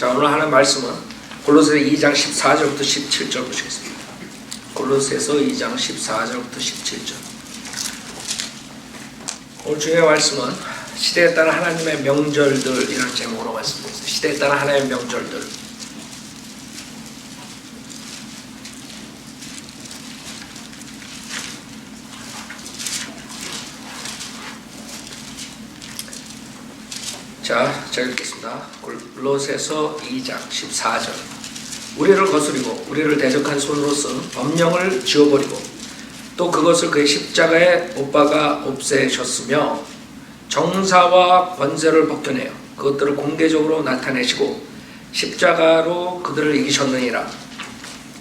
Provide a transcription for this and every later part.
자, 오늘 하는 말씀은 골로새서 2장 14절부터 17절 보시겠습니다. 골로새서 2장 14절부터 17절. 오늘 주의 말씀은 시대에 따른 하나님의 명절들이라는 제목으로 말씀드렸습니다. 시대에 따른 하나님의 명절들. 자, 제가 읽겠습니다. 골로새서 2장 14절. 우리를 거스리고 우리를 대적한 손으로 쓴 법령을 지워버리고 또 그것을 그의 십자가에 못 박아 없애셨으며 정사와 권세를 벗겨내어 그것들을 공개적으로 나타내시고 십자가로 그들을 이기셨느니라.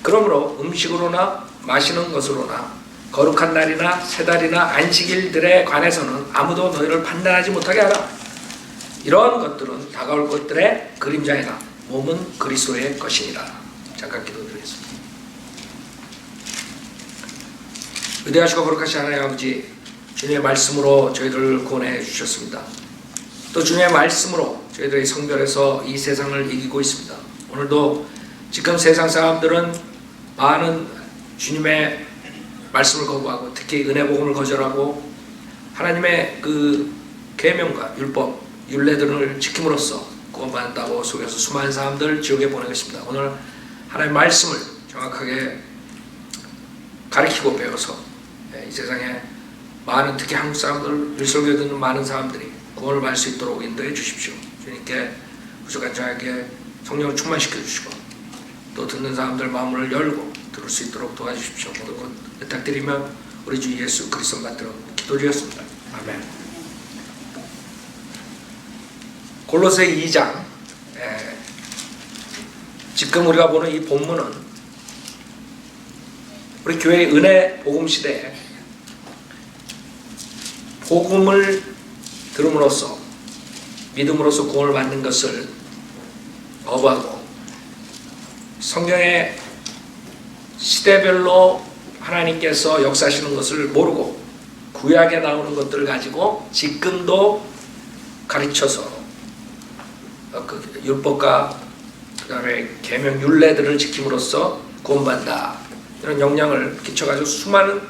그러므로 음식으로나 마시는 것으로나 거룩한 날이나 새 달이나 안식일들에 관해서는 아무도 너희를 판단하지 못하게 하라. 이러한 것들은 다가올 것들의 그림자이나 몸은 그리스도의 것이니라. 잠깐 기도드리겠습니다. 위대하시고 거룩하신 하나님 아버지, 주님의 말씀으로 저희들을 구원해 주셨습니다. 또 주님의 말씀으로 저희들이 성별에서 이 세상을 이기고 있습니다. 오늘도 지금 세상 사람들은 많은 주님의 말씀을 거부하고 특히 은혜 복음을 거절하고 하나님의 그 계명과 율법 율례들을 지킴으로써 구원받는다고 속여서 수많은 사람들 지옥에 보내고 있습니다. 오늘 하나님의 말씀을 정확하게 가르치고 배워서 이 세상에 많은 특히 한국 사람들, 율설교 듣는 많은 사람들이 구원을 받을 수 있도록 인도해 주십시오. 주님께 구속간절하게 성령을 충만시켜 주시고 또 듣는 사람들 마음을 열고 들을 수 있도록 도와주십시오. 모든 것 부탁드리며 우리 주 예수 그리스도 받들어 기도드렸습니다. 아멘. 골로새 2장, 지금 우리가 보는 이 본문은 우리 교회의 은혜 복음 시대에 복음을 들음으로써 믿음으로써 구원을 받는 것을 거부하고 성경의 시대별로 하나님께서 역사하시는 것을 모르고 구약에 나오는 것들을 가지고 지금도 가르쳐서 그 율법과 그 다음에 계명 율례들을 지킴으로써 구원받는다 이런 영향을 끼쳐가지고 수많은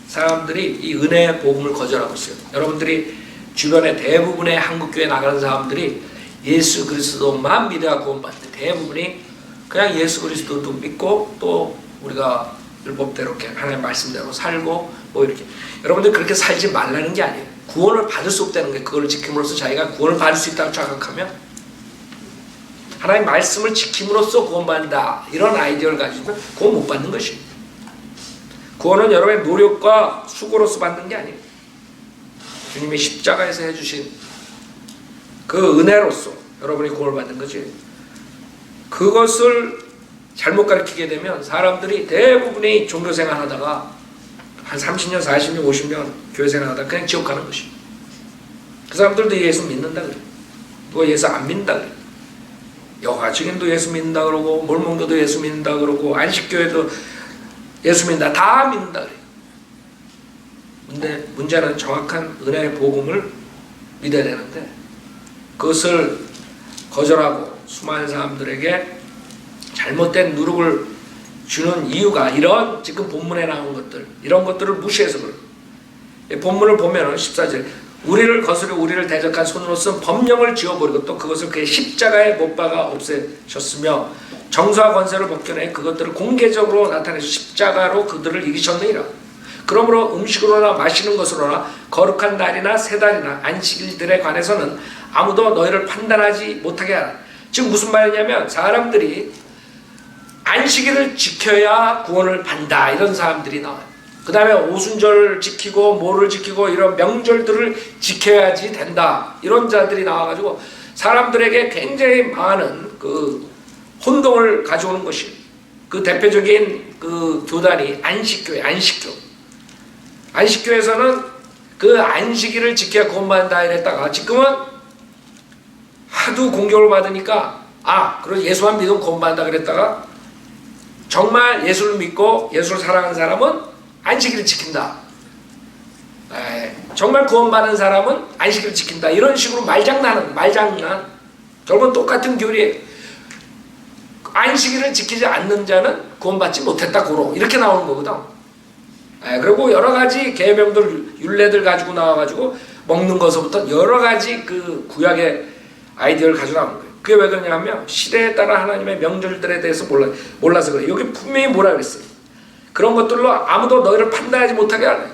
사람들이 이 은혜의 복음을 거절하고 있어요. 여러분들이 주변에 대부분의 한국교회 나가는 사람들이 예수 그리스도만 믿어야 구원받는데 대부분이 그냥 예수 그리스도도 믿고 또 우리가 율법대로 이렇게 하나님의 말씀대로 살고 뭐 이렇게 여러분들 그렇게 살지 말라는 게 아니에요. 구원을 받을 수 없다는 게 그걸 지킴으로써 자기가 구원을 받을 수 있다고 착각하면 하나님 말씀을 지킴으로써 구원받는다 이런 아이디어를 가지고 구원 못 받는 것입니다. 구원은 여러분의 노력과 수고로서 받는 게 아니에요. 주님이 십자가에서 해주신 그 은혜로서 여러분이 구원을 받는 거지. 그것을 잘못 가르치게 되면 사람들이 대부분이 종교생활 하다가 한 30년, 40년, 50년 교회생활 하다가 그냥 지옥 가는 것입니다. 그 사람들도 예수 믿는다 그래요. 누가 예수 안 믿는다 그래요. 여호와 증인도 예수 믿는다 그러고 몰몬교도 예수 믿는다 그러고 안식교회도 예수 믿는다 다 믿는다 그래요. 근데 문제는 정확한 은혜의 복음을 믿어야 되는데 그것을 거절하고 수많은 사람들에게 잘못된 누룩을 주는 이유가 이런 지금 본문에 나온 것들 이런 것들을 무시해서 그래요. 본문을 보면 14절 우리를 거스려 우리를 대적한 손으로 쓴 법령을 지워버리고 또 그것을 그의 십자가에 못 박아 없애셨으며 정사와 권세를 벗겨내 그것들을 공개적으로 나타내서 십자가로 그들을 이기셨느니라. 그러므로 음식으로나 마시는 것으로나 거룩한 날이나 새 달이나 안식일들에 관해서는 아무도 너희를 판단하지 못하게 하라. 지금 무슨 말이냐면 사람들이 안식일을 지켜야 구원을 받는다 이런 사람들이 나와요. 그 다음에 오순절 지키고 뭐를 지키고 이런 명절들을 지켜야지 된다 이런 자들이 나와가지고 사람들에게 굉장히 많은 그 혼동을 가져오는 것이 그 대표적인 그 교단이 안식교회 안식교에서는 그 안식일을 지켜야 구원받는다 이랬다가 지금은 하도 공격을 받으니까 그럼 예수만 믿으면 구원받는다 그랬다가 정말 예수를 믿고 예수를 사랑하는 사람은 안식일을 지킨다. 정말 구원받은 사람은 안식일을 지킨다. 이런 식으로 말장난. 결국은 똑같은 교리예요. 안식일을 지키지 않는 자는 구원받지 못했다. 고로 이렇게 나오는 거거든. 그리고 여러 가지 계명들 율례들 가지고 나와가지고 먹는 것부터 여러 가지 그 구약의 아이디어를 가지고 나오는 거예요. 그게 왜 그러냐면 시대에 따라 하나님의 명절들에 대해서 몰라서 그래요. 여기 분명히 뭐라 그랬어요. 그런 것들로 아무도 너희를 판단하지 못하게 하라.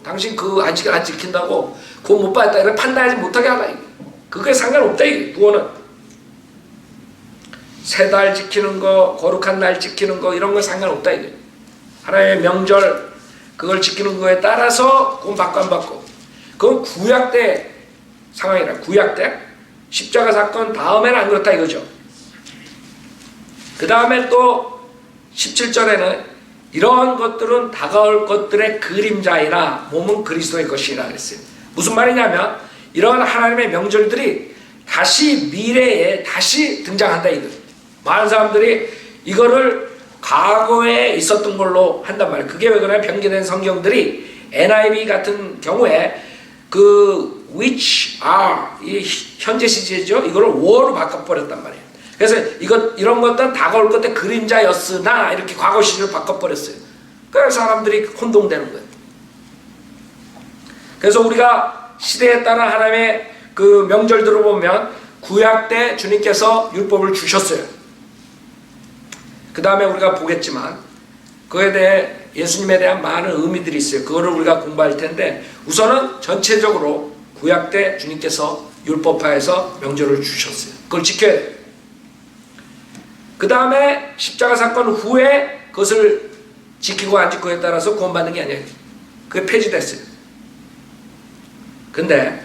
당신 그 안식일 안 지킨다고 구원 못 받았다. 이걸 판단하지 못하게 하라. 그게 상관없다. 이게 구원은. 세 달 지키는 거, 거룩한 날 지키는 거 이런 거 상관없다. 이게 하나님의 명절 그걸 지키는 거에 따라서 구원 받고 안 받고. 그건 구약 때 상황이라. 구약 때 십자가 사건 다음에는 안 그렇다 이거죠. 그 다음에 또 17절에는 이러한 것들은 다가올 것들의 그림자이라 몸은 그리스도의 것이라 그랬어요. 무슨 말이냐면 이러한 하나님의 명절들이 다시 미래에 다시 등장한다 이거예요. 많은 사람들이 이거를 과거에 있었던 걸로 한단 말이에요. 그게 왜 그러냐면 변경된 성경들이 NIV 같은 경우에 그 which are 이 현재 시제죠. 이거를 were로 바꿔버렸단 말이에요. 그래서 이런 것들은 다가올 것의 그림자였으나 이렇게 과거 시제를 바꿔버렸어요. 그래서 사람들이 혼동되는 거예요. 그래서 우리가 시대에 따라 하나님의 그 명절들을 보면 구약 때 주님께서 율법을 주셨어요. 그 다음에 우리가 보겠지만 그에 대해 예수님에 대한 많은 의미들이 있어요. 그거를 우리가 공부할 텐데 우선은 전체적으로 구약 때 주님께서 율법화해서 명절을 주셨어요. 그걸 지켜야 돼요. 그 다음에 십자가 사건 후에 그것을 지키고 안 지키고에 따라서 구원받는 게 아니에요. 그게 폐지됐어요. 근데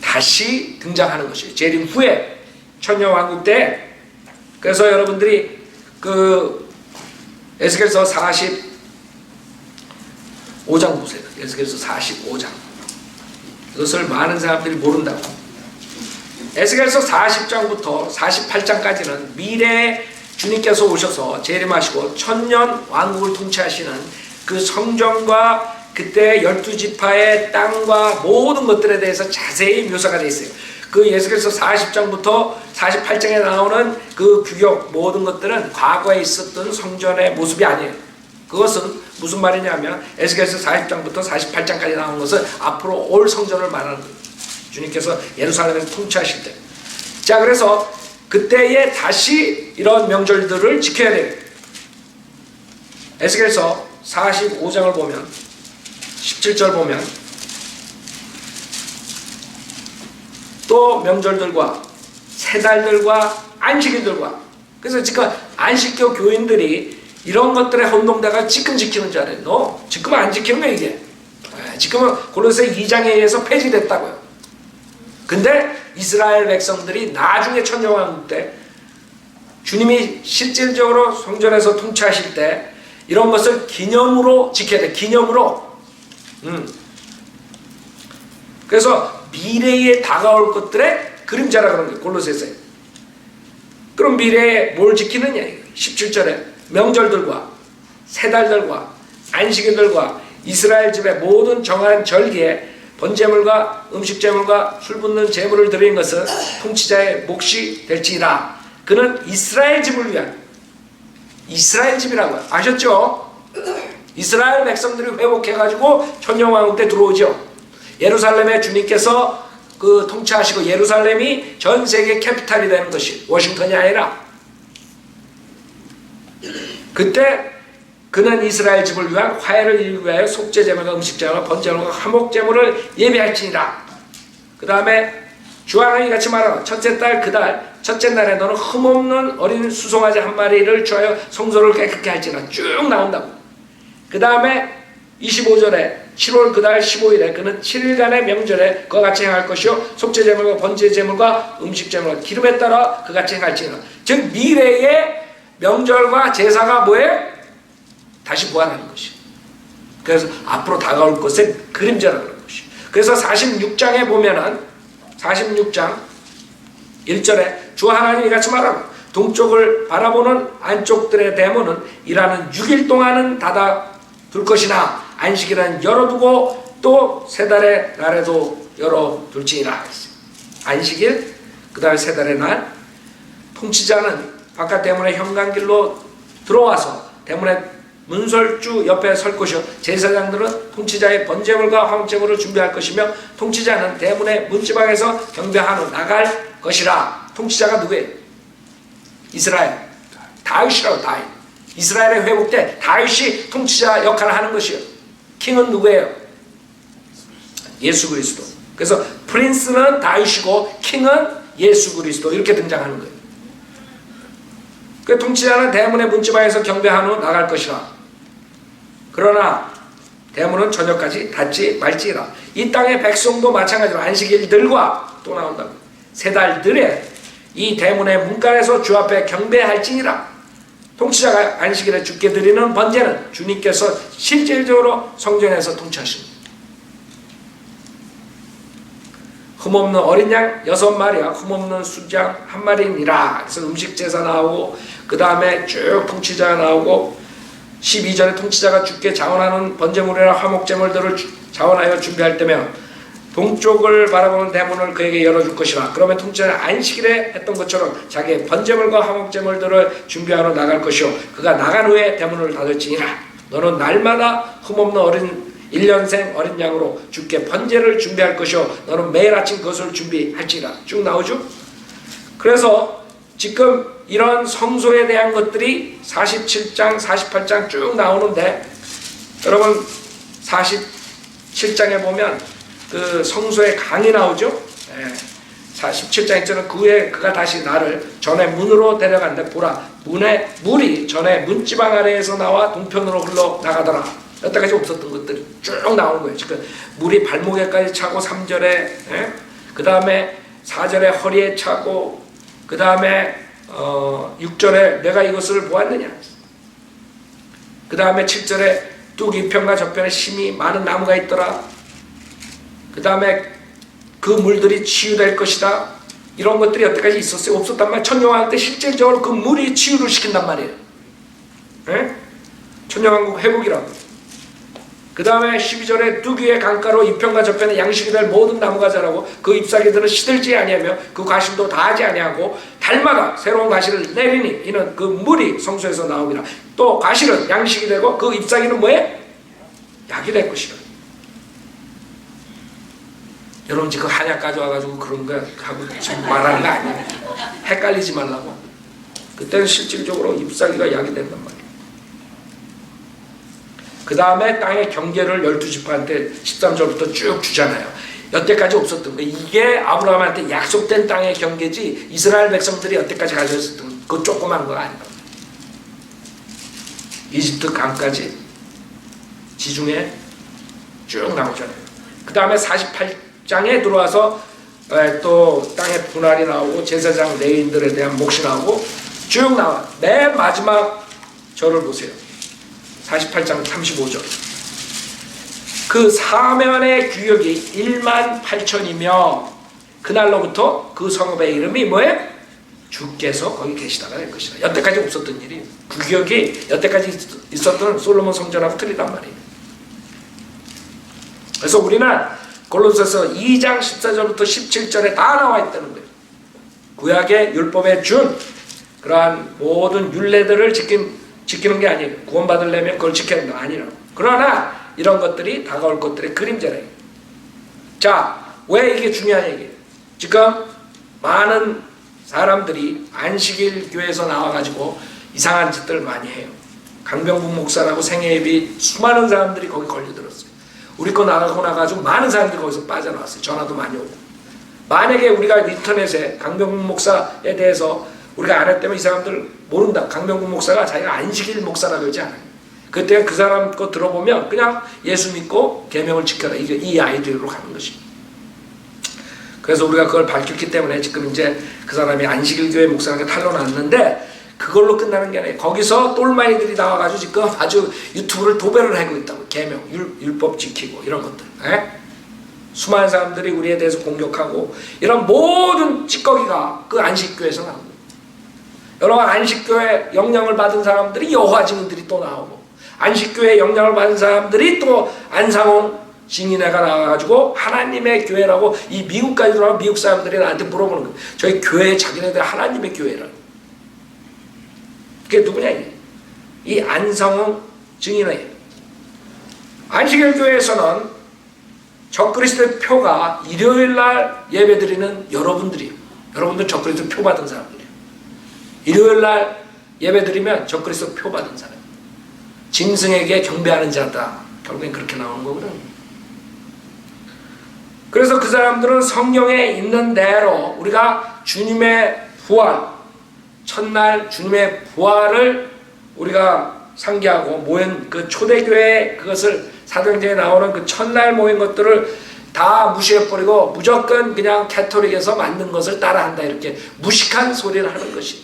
다시 등장하는 것이에요. 재림 후에 천년왕국 때. 그래서 여러분들이 그 에스겔서 45장 보세요. 에스겔서 45장. 이것을 많은 사람들이 모른다고. 에스겔서 40장부터 48장까지는 미래에 주님께서 오셔서 재림하시고 천년 왕국을 통치하시는 그 성전과 그때 12지파의 땅과 모든 것들에 대해서 자세히 묘사가 되어 있어요. 그 에스겔서 40장부터 48장에 나오는 그 규격 모든 것들은 과거에 있었던 성전의 모습이 아니에요. 그것은 무슨 말이냐면 에스겔서 40장부터 48장까지 나온 것은 앞으로 올 성전을 말하는 거예요. 주님께서 예루살렘에서 통치하실 때. 자, 그래서 그때에 다시 이런 명절들을 지켜야 돼요. 에스겔서 45장을 보면 17절 보면 또 명절들과 세달들과 안식일들과 그래서 지금 안식교 교인들이 이런 것들에 혼동다가 지금 지키는 줄 알아요. 너 지금 안 지키는 거야 이게. 지금은 골로새 2장에 의해서 폐지됐다고요. 근데 이스라엘 백성들이 나중에 천년왕국 때 주님이 실질적으로 성전에서 통치하실 때 이런 것을 기념으로 지켜야 돼. 기념으로. 그래서 미래에 다가올 것들의 그림자라 그런 거예요. 골로새서에. 그럼 미래에 뭘 지키느냐. 17절에 명절들과 세달들과 안식일들과 이스라엘 집의 모든 정한 절기에 번제물과 음식제물과 술 붓는 제물을 드리는 것은 통치자의 몫이 될지니라. 그는 이스라엘 집을 위한 이스라엘 집이라고요. 아셨죠? 이스라엘 백성들이 회복해가지고 천년왕국 때 들어오죠. 예루살렘에 주님께서 그 통치하시고 예루살렘이 전 세계 캐피탈이 되는 것이 워싱턴이 아니라 그때 그는 이스라엘 집을 위한 화해를 이루기 위하여 속죄제물과 음식제물과 번제물과 화목제물을 예비할지니라. 그 다음에 주하나님이 같이 말하노 첫째 달 그달 첫째 날에 너는 흠없는 어린 수송아지 한 마리를 주하여 성소를 깨끗게 할지니라. 쭉 나온다고. 그 다음에 25절에 7월 그달 15일에 그는 7일간의 명절에 그와 같이 행할 것이요 속죄제물과 번제제물과 음식제물과 기름에 따라 그같이 행할지니라. 즉 미래의 명절과 제사가 뭐예요? 다시 부활하는 것이. 그래서 앞으로 다가올 것의 그림자라는 것이. 그래서 46장에 보면은 46장 1절에 주 하나님이 같이 말하고 동쪽을 바라보는 안쪽들의 대문은 일하는 6일 동안은 닫아둘 것이나 안식일은 열어두고 또 세 달의 날에도 열어둘지니라. 안식일 그 다음에 세 달의 날 통치자는 바깥 대문의 현관길로 들어와서 대문의 문설주 옆에 설 것이요 제사장들은 통치자의 번제물과 화목제물을 준비할 것이며 통치자는 대문의 문지방에서 경배한 후 나갈 것이라. 통치자가 누구예요? 이스라엘 다윗이라고. 다윗. 이스라엘의 회복 때 다윗이 통치자 역할을 하는 것이요. 킹은 누구예요? 예수 그리스도. 그래서 프린스는 다윗이고 킹은 예수 그리스도 이렇게 등장하는 거예요. 그 통치자는 대문의 문지방에서 경배한 후 나갈 것이라. 그러나 대문은 저녁까지 닫지 말지라. 이 땅의 백성도 마찬가지로 안식일들과 또 나온다. 세 달들에 이 대문의 문간에서 주 앞에 경배할지니라. 통치자가 안식일에 주께 드리는 번제는 주님께서 실질적으로 성전에서 통치하십니다. 흠없는 어린 양 6마리와 흠없는 순양 1마리니라. 그래서 음식 제사 나오고 그 다음에 쭉 통치자가 나오고 12절에 통치자가 주께 자원하는 번제물이나 화목제물들을 자원하여 준비할 때면 동쪽을 바라보는 대문을 그에게 열어줄 것이라. 그러면 통치자는 안식일에 했던 것처럼 자기의 번제물과 화목제물들을 준비하러 나갈 것이요 그가 나간 후에 대문을 닫을지니라. 너는 날마다 흠없는 어린 1년생 어린 양으로 주께 번제를 준비할 것이요 너는 매일 아침 그것을 준비할지라. 쭉 나오죠. 그래서 지금 이런 성소에 대한 것들이 47장 48장 쭉 나오는데 여러분 47장에 보면 그 성소의 강이 나오죠. 47장 있잖아요. 그 후에 그가 다시 나를 전에 문으로 데려간다. 보라 문에 물이 전에 문지방 아래에서 나와 동편으로 흘러나가더라. 여태까지 없었던 것들이 쭉 나오는 거예요. 지금 물이 발목에까지 차고 3절에 그 다음에 4절에 허리에 차고 그 다음에 6절에 내가 이것을 보았느냐. 그 다음에 7절에 뚝 이편과 저편에 심이 많은 나무가 있더라. 그 다음에 그 물들이 치유될 것이다. 이런 것들이 여태까지 있었어요? 없었단 말이에요. 천년왕국 때 실질적으로 그 물이 치유를 시킨단 말이에요. 천년왕국 회복이라고. 그 다음에 12절에 뚝 위의 강가로 이편과 저편에 양식이 될 모든 나무가 자라고 그 잎사귀들은 시들지 아니하며 그 과실도 다하지 아니하고 달마다 새로운 과실을 내리니 이는 그 물이 성소에서 나오니라. 또 과실은 양식이 되고 그 잎사귀는 뭐예요? 약이 될 것이라. 여러분 지금 한약 가져와가지고 그런 거 하고 지금 말하는 거 아니에요. 헷갈리지 말라고. 그때는 실질적으로 잎사귀가 약이 된단 말이에요. 그 다음에 땅의 경계를 12지파한테 13절부터 쭉 주잖아요. 여태까지 없었던 거. 이게 아브라함한테 약속된 땅의 경계지 이스라엘 백성들이 여태까지 가지고 있었던 그 조그만 거 아니다. 이집트 강까지 지중해 쭉 나오잖아요. 그 다음에 48장에 들어와서 또 땅의 분할이 나오고 제사장 레위인들에 대한 몫이 나오고 쭉 나와. 맨 마지막 절을 보세요. 48장 35절. 그 사면의 규역이 18,000이며 그날로부터 그 성읍의 이름이 뭐예요? 주께서 거기 계시다가 될 것이다. 여태까지 없었던 일이 규격이 여태까지 있었던 솔로몬 성전하고 틀리단 말이에요. 그래서 우리는 골로새서 2장 14절부터 17절에 다 나와 있다는 거예요. 구약의 율법에 준 그러한 모든 율례들을 지키는 게 아니에요. 구원받으려면 그걸 지켜야 된다. 아니라고. 그러나 이런 것들이 다가올 것들의 그림자래요. 자, 왜 이게 중요한 얘기예요? 지금 많은 사람들이 안식일 교회에서 나와가지고 이상한 짓들을 많이 해요. 강병국 목사라고 생애예비 수많은 사람들이 거기 걸려들었어요. 우리 거 나가고 나가지고 많은 사람들이 거기서 빠져나왔어요. 전화도 많이 오고. 만약에 우리가 인터넷에 강병국 목사에 대해서 우리가 안 했다면 이 사람들 모른다. 강병국 목사가 자기가 안식일 목사라 그러지 않아요. 그때 그 사람 거 들어보면 그냥 예수 믿고 계명을 지켜라. 이게 이 아이디어로 가는 것입니다. 그래서 우리가 그걸 밝혔기 때문에 지금 이제 그 사람이 안식일 교회 목사라는 게 탄로났는데 그걸로 끝나는 게 아니에요. 거기서 똘마이들이 나와가지고 지금 아주 유튜브를 도배를 하고 있다고. 계명, 율법 지키고 이런 것들. 수많은 사람들이 우리에 대해서 공격하고 이런 모든 찌꺼기가 그 안식교회에서 나옵니다. 여러분 안식교회 영향을 받은 사람들이 여호와 증인들이 또 나오고 안식교회 영향을 받은 사람들이 또 안상홍 증인회가 나와가지고 하나님의 교회라고 이 미국까지 들어와 미국 사람들이 나한테 물어보는 거예요. 저희 교회 자기네들 하나님의 교회라고. 그게 누구냐? 이 안상홍 증인이에요. 안식일 교회에서는 적그리스도의 표가 일요일날 예배드리는 여러분들이에요. 여러분들 적그리스도 표 받은 사람들이에요. 일요일날 예배드리면 적그리스도 표 받은 사람. 짐승에게 경배하는 자다. 결국엔 그렇게 나오는 거거든. 그래서 그 사람들은 성경에 있는 대로 우리가 주님의 부활, 첫날 주님의 부활을 우리가 상기하고 모인 그 초대교회 그것을 사도행전에 나오는 그 첫날 모인 것들을 다 무시해버리고 무조건 그냥 캐토릭에서 만든 것을 따라한다, 이렇게 무식한 소리를 하는 것이.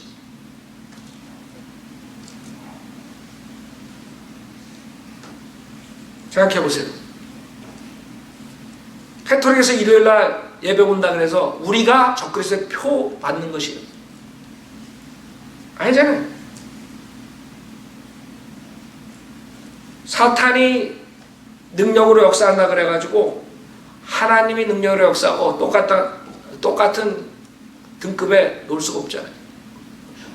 생각해보세요. 캐토릭에서 일요일날 예배 온다 그래서 우리가 적그리스도의 표 받는 것이에요. 아니잖아요. 사탄이 능력으로 역사한다 그래가지고 하나님이 능력으로 역사하고 똑같은 등급에 놓을 수가 없잖아요.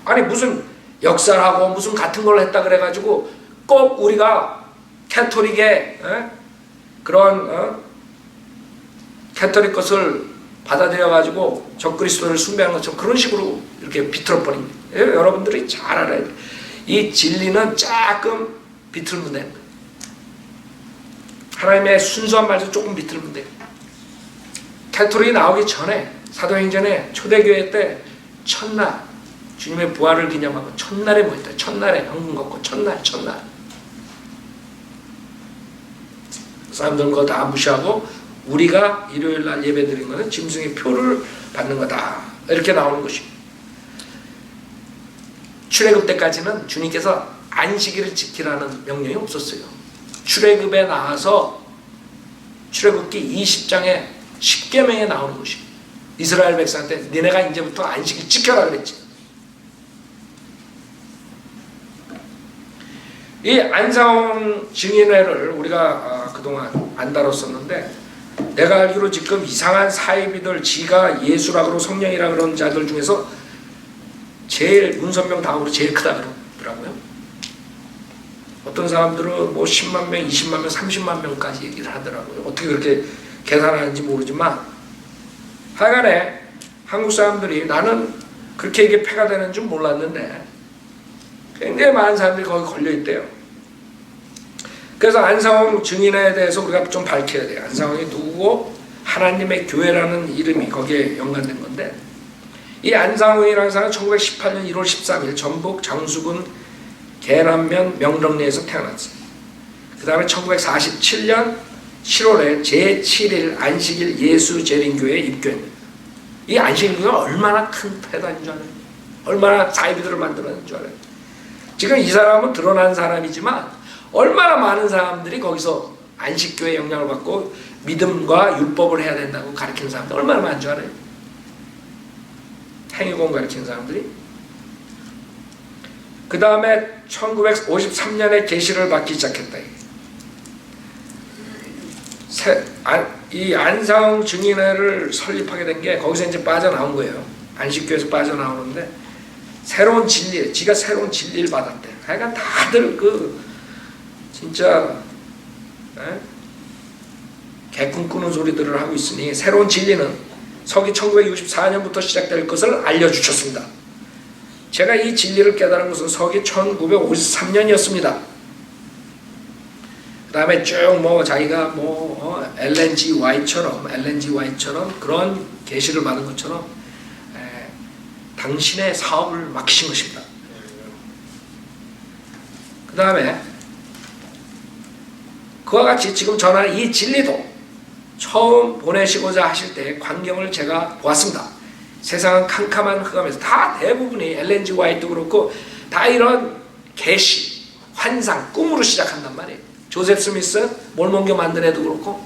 아니 무슨 역사를 하고 무슨 같은 걸 했다 그래가지고 꼭 우리가 캐토릭의 그런 캐토릭 것을 받아들여가지고 적그리스도를 숭배하는 것처럼 그런 식으로 이렇게 비틀어버립니다. 여러분들이 잘 알아야 돼요. 이 진리는 조금 비틀면 돼요. 하나님의 순수한 말도 조금 비틀면 돼요. 캐토릭이 나오기 전에 사도행전에 초대교회 때 첫날 주님의 부활을 기념하고 첫날에 뭐 있다. 첫날에 헌금 걷고 첫날 사람들은 그거 다 무시하고 우리가 일요일날 예배드린 것은 짐승의 표를 받는 거다, 이렇게 나오는 것입니다. 출애굽 때까지는 주님께서 안식일을 지키라는 명령이 없었어요. 출애굽에 나와서 출애굽기 20장에 10계명에 나오는 것입니다. 이스라엘 백성한테 니네가 이제부터 안식일 지켜라 그랬지. 이 안상홍 증인회를 우리가 그동안 안 다뤘었는데, 내가 알기로 지금 이상한 사이비들, 지가 예수라고 성령이라 그런 자들 중에서 제일 문선명 다음으로 제일 크다 그러더라고요. 어떤 사람들은 뭐 10만 명, 20만 명, 30만 명까지 얘기를 하더라고요. 어떻게 그렇게 계산하는지 모르지만 하여간에 한국 사람들이 나는 그렇게 이게 폐가 되는 줄 몰랐는데 굉장히 많은 사람들이 거기 걸려있대요. 그래서 안상홍 증인에 대해서 우리가 좀 밝혀야 돼요. 안상홍이 누구고 하나님의 교회라는 이름이 거기에 연관된 건데, 이 안상홍이라는 사람은 1918년 1월 13일 전북 장수군 계남면 명령리에서 태어났어요. 그 다음에 1947년 7월에 제7일 안식일 예수재림교회에 입교했습니다. 이 안식일교회가 얼마나 큰 패단인 줄 알아요? 얼마나 사이비들을 만들어낸 줄 알아요? 지금 이 사람은 드러난 사람이지만 얼마나 많은 사람들이 거기서 안식교회의 영향을 받고 믿음과 율법을 해야 된다고 가르치는 사람들 얼마나 많은 줄 알아요? 행위공 가르치는 사람들이. 그 다음에 1953년에 계시를 받기 시작했다. 이 안상홍 증인회를 설립하게 된 게 거기서 이제 빠져나온 거예요. 안식교에서 빠져나오는데 새로운 진리, 지가 새로운 진리를 받았대. 하여간 다들 진짜 개꿈 꾸는 소리들을 하고 있으니 새로운 진리는 서기 1964년부터 시작될 것을 알려주셨습니다. 제가 이 진리를 깨달은 것은 서기 1953년이었습니다. 그 다음에 쭉 자기가 엘렌 G White처럼 그런 계시를 받은 것처럼 당신의 사업을 맡기신 것입니다. 그 다음에 그와 같이 지금 전하는 이 진리도 처음 보내시고자 하실 때 광경을 제가 보았습니다. 세상은 캄캄한 흑암에서 다 대부분이 엘렌 G 화이트도 그렇고 다 이런 계시, 환상, 꿈으로 시작한단 말이에요. 조셉 스미스 몰몬교 만든 애도 그렇고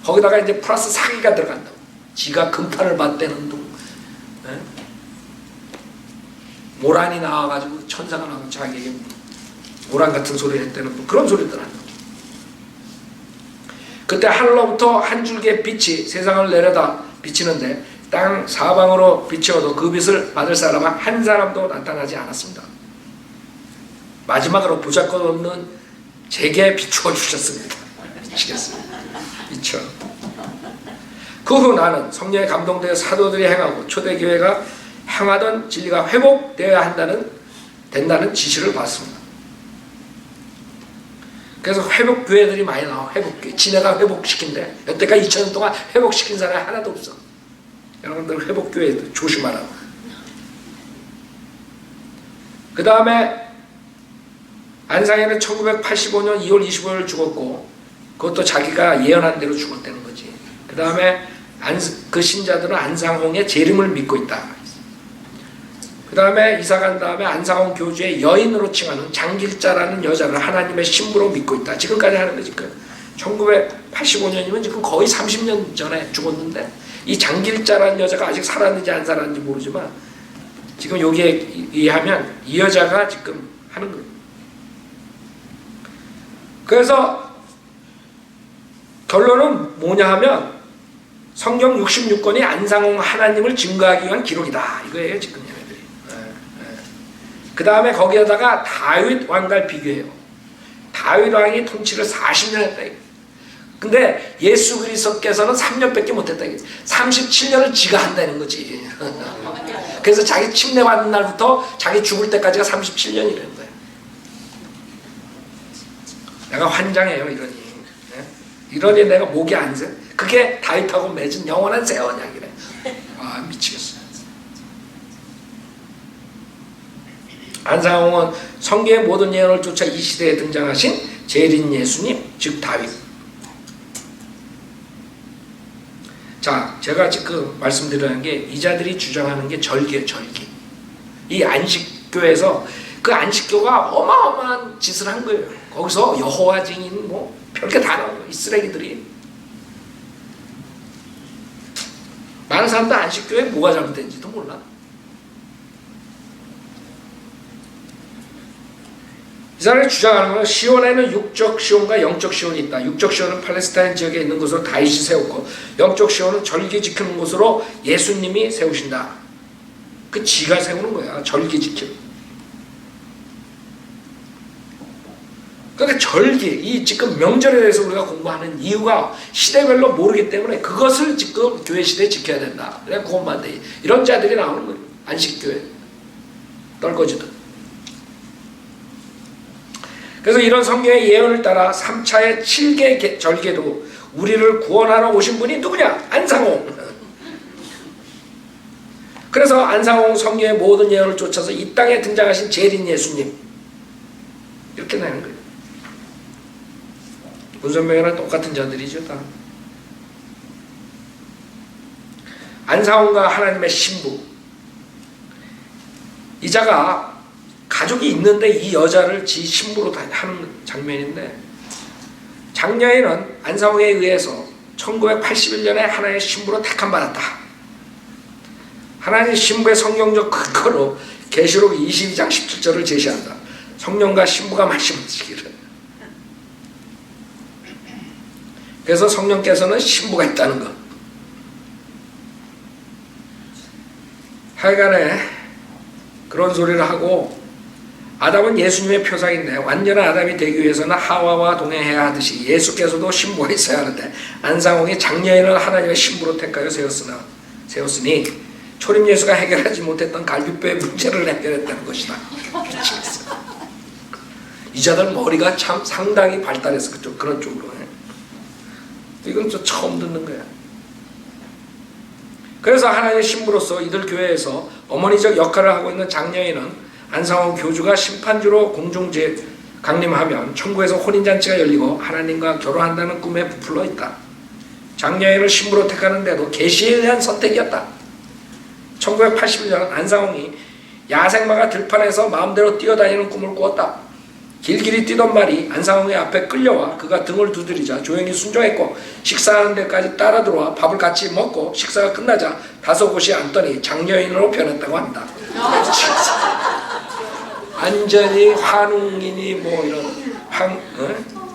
거기다가 이제 플러스 사기가 들어간다고. 지가 금판을 받대는 둥, 모란이 나와가지고 천사가 나오고 자기에게 모란 같은 소리를 했다는 둥, 그런 소리들 한다고. 그때 하늘로부터 한 줄기의 빛이 세상을 내려다 비치는데 땅 사방으로 비치어도 그 빛을 받을 사람은 한 사람도 나타나지 않았습니다. 마지막으로 보잘것없는 제게 비추어 주셨습니다. 미치겠습니다. 미쳐. 그 후 나는 성령에 감동되어 사도들이 행하고 초대교회가 행하던 진리가 회복되어야 된다는 지시를 받습니다. 그래서 회복교회들이 많이 나와. 회복교회. 지네가 회복시킨대. 여태까지 2000년 동안 회복시킨 사람이 하나도 없어. 여러분들 회복교회 조심하라고. 그 다음에 안상에는 1985년 2월 25일 죽었고, 그것도 자기가 예언한 대로 죽었다는 거지. 그 다음에 그 신자들은 안상홍의 재림을 믿고 있다. 그 다음에 이사간 다음에 안상홍 교주의 여인으로 칭하는 장길자라는 여자를 하나님의 신부로 믿고 있다. 지금까지 하는 거지. 1985년이면 지금 거의 30년 전에 죽었는데, 이 장길자라는 여자가 아직 살았는지 안 살았는지 모르지만, 지금 여기에 의하면 이 여자가 지금 하는 거예요. 그래서 결론은 뭐냐 하면 성경 66권이 안상홍 하나님을 증거하기 위한 기록이다. 이거예요, 지금 얘네들이. 그 다음에 거기에다가 다윗 왕과 비교해요. 다윗 왕이 통치를 40년 했다. 근데 예수 그리스도께서는 3년밖에 못했다. 37년을 지가 한다는 거지. 그래서 자기 침례받는 날부터 자기 죽을 때까지가 37년이라는 거예요. 내가 환장해요, 이러니. 이러니 내가 목이 안 새. 그게 다윗하고 맺은 영원한 새 언약이래. 아, 미치겠어요. 안상홍은 성경의 모든 예언을 쫓아 이 시대에 등장하신 재림 예수님, 즉 다윗. 자, 제가 지금 말씀드리는 게 이자들이 주장하는 게 절기예요, 절기. 이 안식교에서 그 안식교가 어마어마한 짓을 한 거예요. 거기서 여호와 증인 뭐 별게 다 나온 거예요. 이 쓰레기들이. 많은 사람도 안식교에 뭐가 잘못된지도 몰라. 이 사람이 주장하는 건 시온에는 육적 시온과 영적 시온이 있다. 육적 시온은 팔레스타인 지역에 있는 곳으로 다윗이 세웠고, 영적 시온은 절기 지키는 곳으로 예수님이 세우신다. 그 지가 세우는 거야. 절기 지키는. 그러니까 절기, 이 지금 명절에 대해서 우리가 공부하는 이유가 시대별로 모르기 때문에 그것을 지금 교회 시대에 지켜야 된다. 그래, 그것만 돼. 이런 자들이 나오는 거예요. 안식교회. 떨거지들. 그래서 이런 성경의 예언을 따라 3차의 7개 절개도 우리를 구원하러 오신 분이 누구냐? 안상홍. 그래서 안상홍 성경의 모든 예언을 쫓아서 이 땅에 등장하신 재림 예수님. 이렇게 나는 거예요. 문선명이랑 똑같은 자들이죠, 다. 안상홍과 하나님의 신부. 이 자가 가족이 있는데 이 여자를 지 신부로 하는 장면인데, 장녀인은 안상홍에 의해서 1981년에 하나님의 신부로 택함받았다. 하나님의 신부의 성경적 근거로 계시록 22장 17절을 제시한다. 성령과 신부가 말씀하시기를. 그래서 성령께서는 신부가 있다는 것. 하여간에 그런 소리를 하고, 아담은 예수님의 표상인데 완전한 아담이 되기 위해서는 하와와 동행해야 하듯이 예수께서도 신부가 있어야 하는데, 안상홍이 장녀인을 하나님의 신부로 택하여 세웠으니 초림 예수가 해결하지 못했던 갈비뼈의 문제를 해결했다는 것이다. 미치겠어. 이 자들 머리가 참 상당히 발달해서 그런 쪽으로 해. 이건 좀 처음 듣는 거야. 그래서 하나님의 신부로서 이들 교회에서 어머니적 역할을 하고 있는 장녀인은 안상홍 교주가 심판주로 공중제 강림하면 천국에서 혼인잔치가 열리고 하나님과 결혼한다는 꿈에 부풀러 있다. 장녀인을 신부로 택하는데도 계시에 대한 선택이었다. 1981년 안상홍이 야생마가 들판에서 마음대로 뛰어다니는 꿈을 꾸었다. 길길이 뛰던 말이 안상홍의 앞에 끌려와 그가 등을 두드리자 조용히 순종했고, 식사하는 데까지 따라 들어와 밥을 같이 먹고 식사가 끝나자 다소곳이 앉더니 장녀인으로 변했다고 한다. 완전히 환웅이니 뭐 이런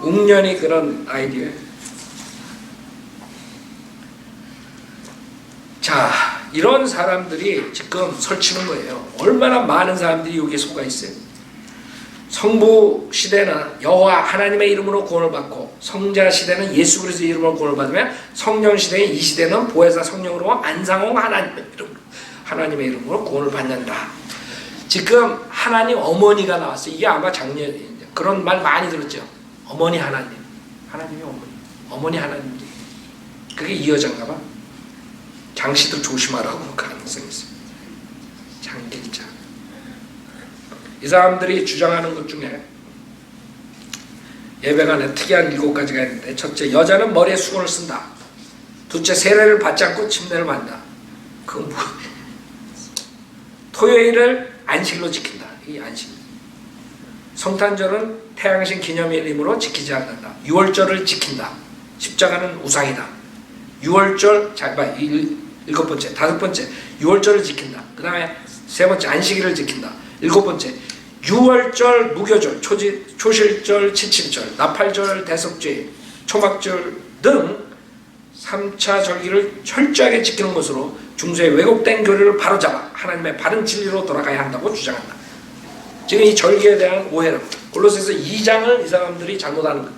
웅년이 그런 아이디어예요. 자, 이런 사람들이 지금 설치는 거예요. 얼마나 많은 사람들이 여기에 속아 있어요. 성부 시대는 여호와 하나님의 이름으로 구원을 받고, 성자 시대는 예수 그리스도의 이름으로 구원을 받으면, 성령 시대의 이 시대는 보혜사 성령으로 안상홍 하나님의 이름으로 구원을 받는다. 지금 하나님 어머니가 나왔어요. 이게 아마 작년에 그런 말 많이 들었죠. 어머니 하나님, 하나님이 어머니 하나님. 그게 이 여자인가 봐. 장씨도 조심하라고 그럴 가능성이 있어요. 장길자. 이 사람들이 주장하는 것 중에 예배관에 특이한 7가지가 있는데, 첫째, 여자는 머리에 수건을 쓴다. 둘째, 세례를 받지 않고 침례를 받는다. 그건 뭐? 토요일을 안식일로 지킨다. 이 안식. 성탄절은 태양신 기념일이므로 지키지 않는다. 유월절을 지킨다. 십자가는 우상이다. 유월절, 자, 7번째, 5번째, 유월절을 지킨다. 그 다음에 3번째, 안식일을 지킨다. 7번째, 유월절, 무교절, 초실절, 칠칠절, 나팔절, 대속죄, 초막절 등 3차 절기를 철저하게 지키는 것으로 중세의 왜곡된 교리를 바로잡아 하나님의 바른 진리로 돌아가야 한다고 주장한다. 지금 이 절기에 대한 오해는 골로새서 2장을 이 사람들이 잘못하는 거예요.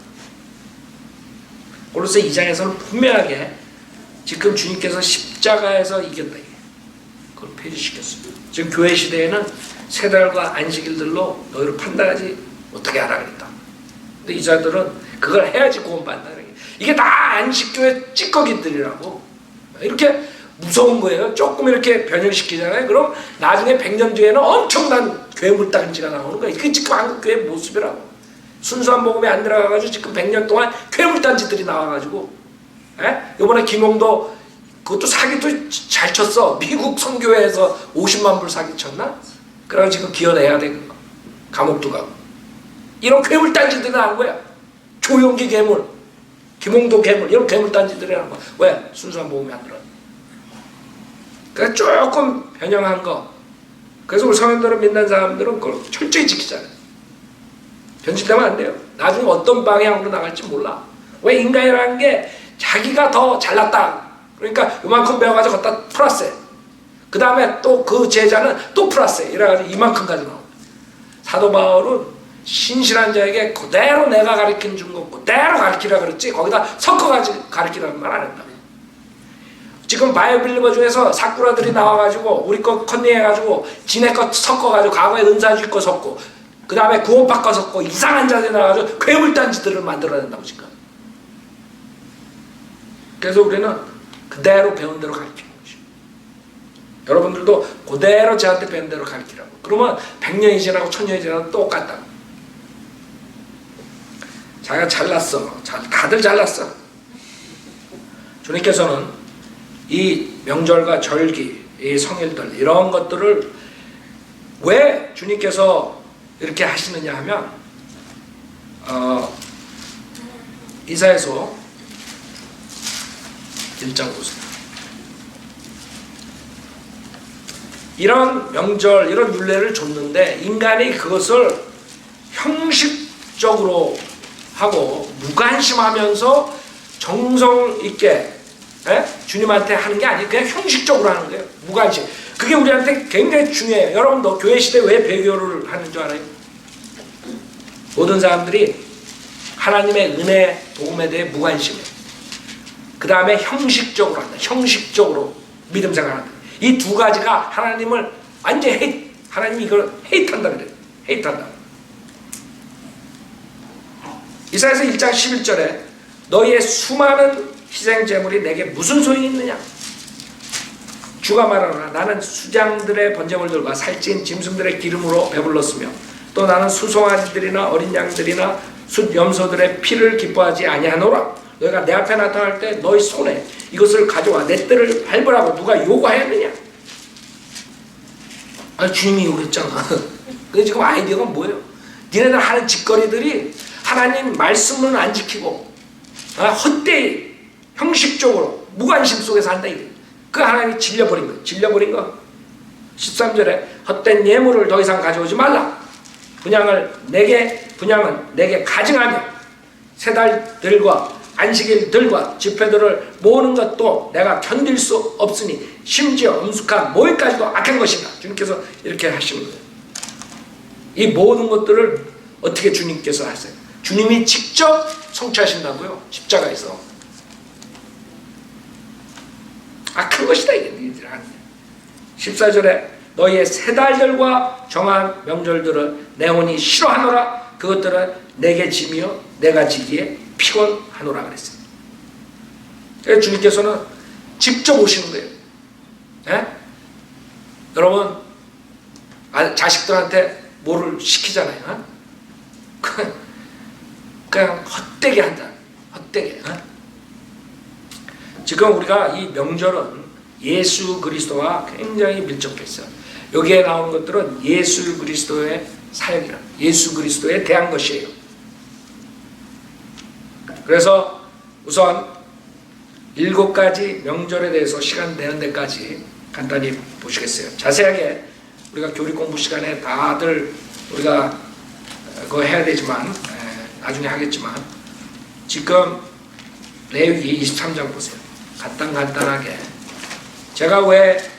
골로새 2장에서는 분명하게 지금 주님께서 십자가에서 이겼다. 그걸 폐지시켰어요. 지금 교회 시대에는 세달과 안식일들로 너희를 판단하지 못하게 하라 그랬다. 근데 이 자들은 그걸 해야지 구원받는다. 이게 다 안식교의 찌꺼기들이라고. 이렇게 무서운 거예요. 조금 이렇게 변형시키잖아요. 그럼 나중에 100년 뒤에는 엄청난 괴물단지가 나오는 거예요. 그게 지금 한국 교회 모습이라고. 순수한 복음이 안 들어가가지고 지금 100년 동안 괴물단지들이 나와가지고, 이번에 김홍도 그것도 사기도 잘 쳤어. 미국 선교회에서 50만 불 사기 쳤나? 그래서 지금 기어내야 돼. 감옥도 가고. 이런 괴물단지들이 나온 거야. 조용기 괴물, 김홍도 괴물, 이런 괴물단지들이 나온 거야. 왜? 순수한 복음이 안 들어. 그러니까 조금 변형한 거. 그래서 우리 성현들을 믿는 사람들은 그걸 철저히 지키잖아요. 변질되면 안 돼요. 나중에 어떤 방향으로 나갈지 몰라. 왜? 인간이라는 게 자기가 더 잘났다. 그러니까 요만큼 배워가지고 갖다 플러스해. 그 다음에 또 그 제자는 또 플러스해. 이래가지고 이만큼까지 나옵니다. 사도 바울은 신실한 자에게 그대로 내가 가르친 준 거 그대로 가르치라 그랬지, 거기다 섞어가지고 가르치라는 말 안 했다. 지금 바이오빌리버 중에서 사쿠라들이 나와가지고 우리 거 컨닝해가지고 지네 거 섞어가지고 과거에 은사주의 거 섞고 그 다음에 구원파 거 섞고 이상한 자들이 나와가지고 괴물단지들을 만들어낸다고 지금. 그래서 우리는 그대로 배운 대로 가르치는 것이죠. 여러분들도 그대로 저한테 배운 대로 가르치라고. 그러면 100년이 지나고 1000년이 지나도 똑같다. 자기가 잘났어. 다들 잘났어. 주님께서는 이 명절과 절기, 이 성일들 이런 것들을 왜 주님께서 이렇게 하시느냐 하면 이사야서 1장 보세요. 이런 명절, 이런 율례를 줬는데 인간이 그것을 형식적으로 하고 무관심하면서 정성 있게 주님한테 하는 게 아니에요. 그냥 형식적으로 하는 거예요. 무관심. 그게 우리한테 굉장히 중요해요. 여러분, 너 교회 시대 왜 배교를 하는 줄 알아요? 모든 사람들이 하나님의 은혜, 복음에 대해 무관심해요. 그 다음에 형식적으로 한다. 형식적으로 믿음 생활한다. 이 두 가지가 하나님을 완전히 하나님이 이걸 헤이트한다 그래요. 헤이트한다. 이사야서 1장 11절에 너희의 수많은 희생 제물이 내게 무슨 소용이 있느냐? 주가 말하노라. 나는 수장들의 번제물들과 살찐 짐승들의 기름으로 배불렀으며 또 나는 수송아지들이나 어린 양들이나 숫 염소들의 피를 기뻐하지 아니하노라. 너희가 내 앞에 나타날 때 너희 손에 이것을 가져와 내 뜰을 밟으라고 누가 요구하였느냐? 아니, 주님이 요구했잖아. 근데 지금 아이디어가 뭐예요? 니네들 하는 짓거리들이 하나님 말씀은 안 지키고 헛되이 형식적으로 무관심 속에서 한다. 그 하나님이 질려버린 거예요. 질려버린 거. 13절에 헛된 예물을 더 이상 가져오지 말라. 분양은 내게 가증하며 세 달들과 안식일들과 집회들을 모으는 것도 내가 견딜 수 없으니 심지어 음숙한 모일까지도 악한 것이다. 주님께서 이렇게 하시는 거예요. 이 모든 것들을 어떻게 주님께서 하세요? 주님이 직접 성취하신다고요. 십자가에서. 큰 것이다 이게 너희들 하는. 14절에 너희의 세 달들과 정한 명절들을 내 혼이 싫어하노라. 그것들은 내게 지며 내가 지기에 피곤하노라 그랬어요. 그래서 주님께서는 직접 오시는 거예요. 예? 여러분 자식들한테 뭐를 시키잖아요. 어? 그냥 헛되게 한다. 헛되게. 어? 지금 우리가 이 명절은 예수 그리스도와 굉장히 밀접해 있어요. 여기에 나오는 것들은 예수 그리스도의 사역이라, 예수 그리스도에 대한 것이에요. 그래서 우선 7가지 명절에 대해서 시간 되는 데까지 간단히 보시겠어요. 자세하게 우리가 교리 공부 시간에 다들 우리가 그거 해야 되지만 나중에 하겠지만 지금 레위기 23장 보세요. 간단하게 제가 왜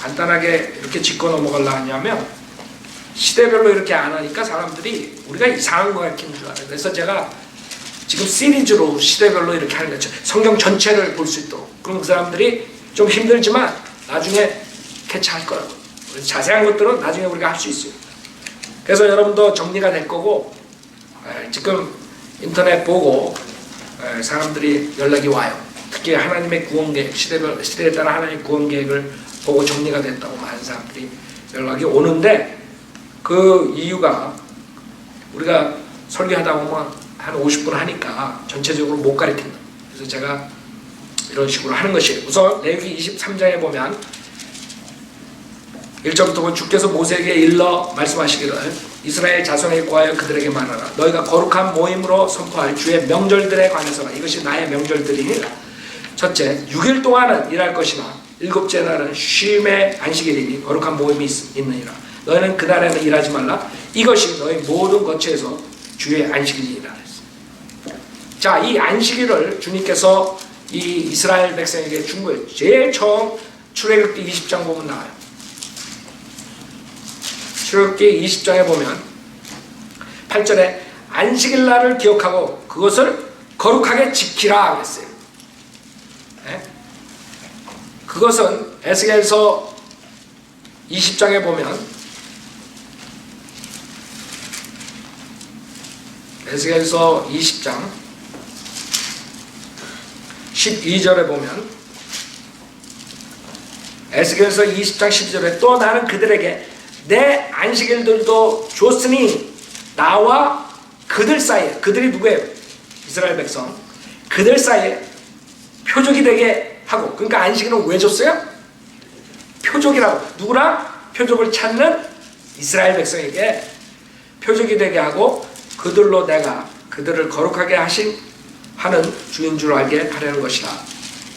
간단하게 이렇게 짚고 넘어가려고 하냐면 시대별로 이렇게 안 하니까 사람들이 우리가 이상한 거 같은 줄 알아요. 그래서 제가 지금 시리즈로 시대별로 이렇게 하는 거죠. 성경 전체를 볼 수 있도록. 그럼 그 사람들이 좀 힘들지만 나중에 캐치할 거라고. 자세한 것들은 나중에 우리가 할 수 있어요. 그래서 여러분도 정리가 될 거고 지금 인터넷 보고 사람들이 연락이 와요. 특히 하나님의 구원계획, 시대에 따라 하나님의 구원계획을 보고 정리가 됐다고 많은 사람들이 연락이 오는데 그 이유가 우리가 설교하다 보면 한 50분 하니까 전체적으로 못 가르친다. 그래서 제가 이런 식으로 하는 것이에요. 우선 레위기 23장에 보면 1절부터 주께서 모세에게 일러 말씀하시기를 이스라엘 자손에게 구하여 그들에게 말하라. 너희가 거룩한 모임으로 선포할 주의 명절들에 관해서라. 이것이 나의 명절들이니라. 첫째, 6일 동안은 일할 것이나 7째 날은 쉼의 안식일이니 거룩한 모임이 있느니라. 너희는 그날에는 일하지 말라. 이것이 너희 모든 거처에서 주의 안식일이니라. 자, 이 안식일을 주님께서 이 이스라엘 백성에게 준 거예요. 제일 처음 출애굽기 20장 보면 나와요. 출애굽기 20장에 보면 8절에 안식일 날을 기억하고 그것을 거룩하게 지키라 그랬어요. 네? 그것은 에스겔서 20장에 보면 에스겔서 20장 12절에 보면 에스겔서 20장 12절에 또 나는 그들에게 내 안식일들도 줬으니 나와 그들 사이에, 그들이 누구예요? 이스라엘 백성. 그들 사이에 표적이 되게 하고, 그러니까 안식일은 왜 줬어요? 표적이라고. 누구랑? 표적을 찾는 이스라엘 백성에게 표적이 되게 하고 그들로 내가 그들을 거룩하게 하는 주인 줄 알게 하려는 것이다.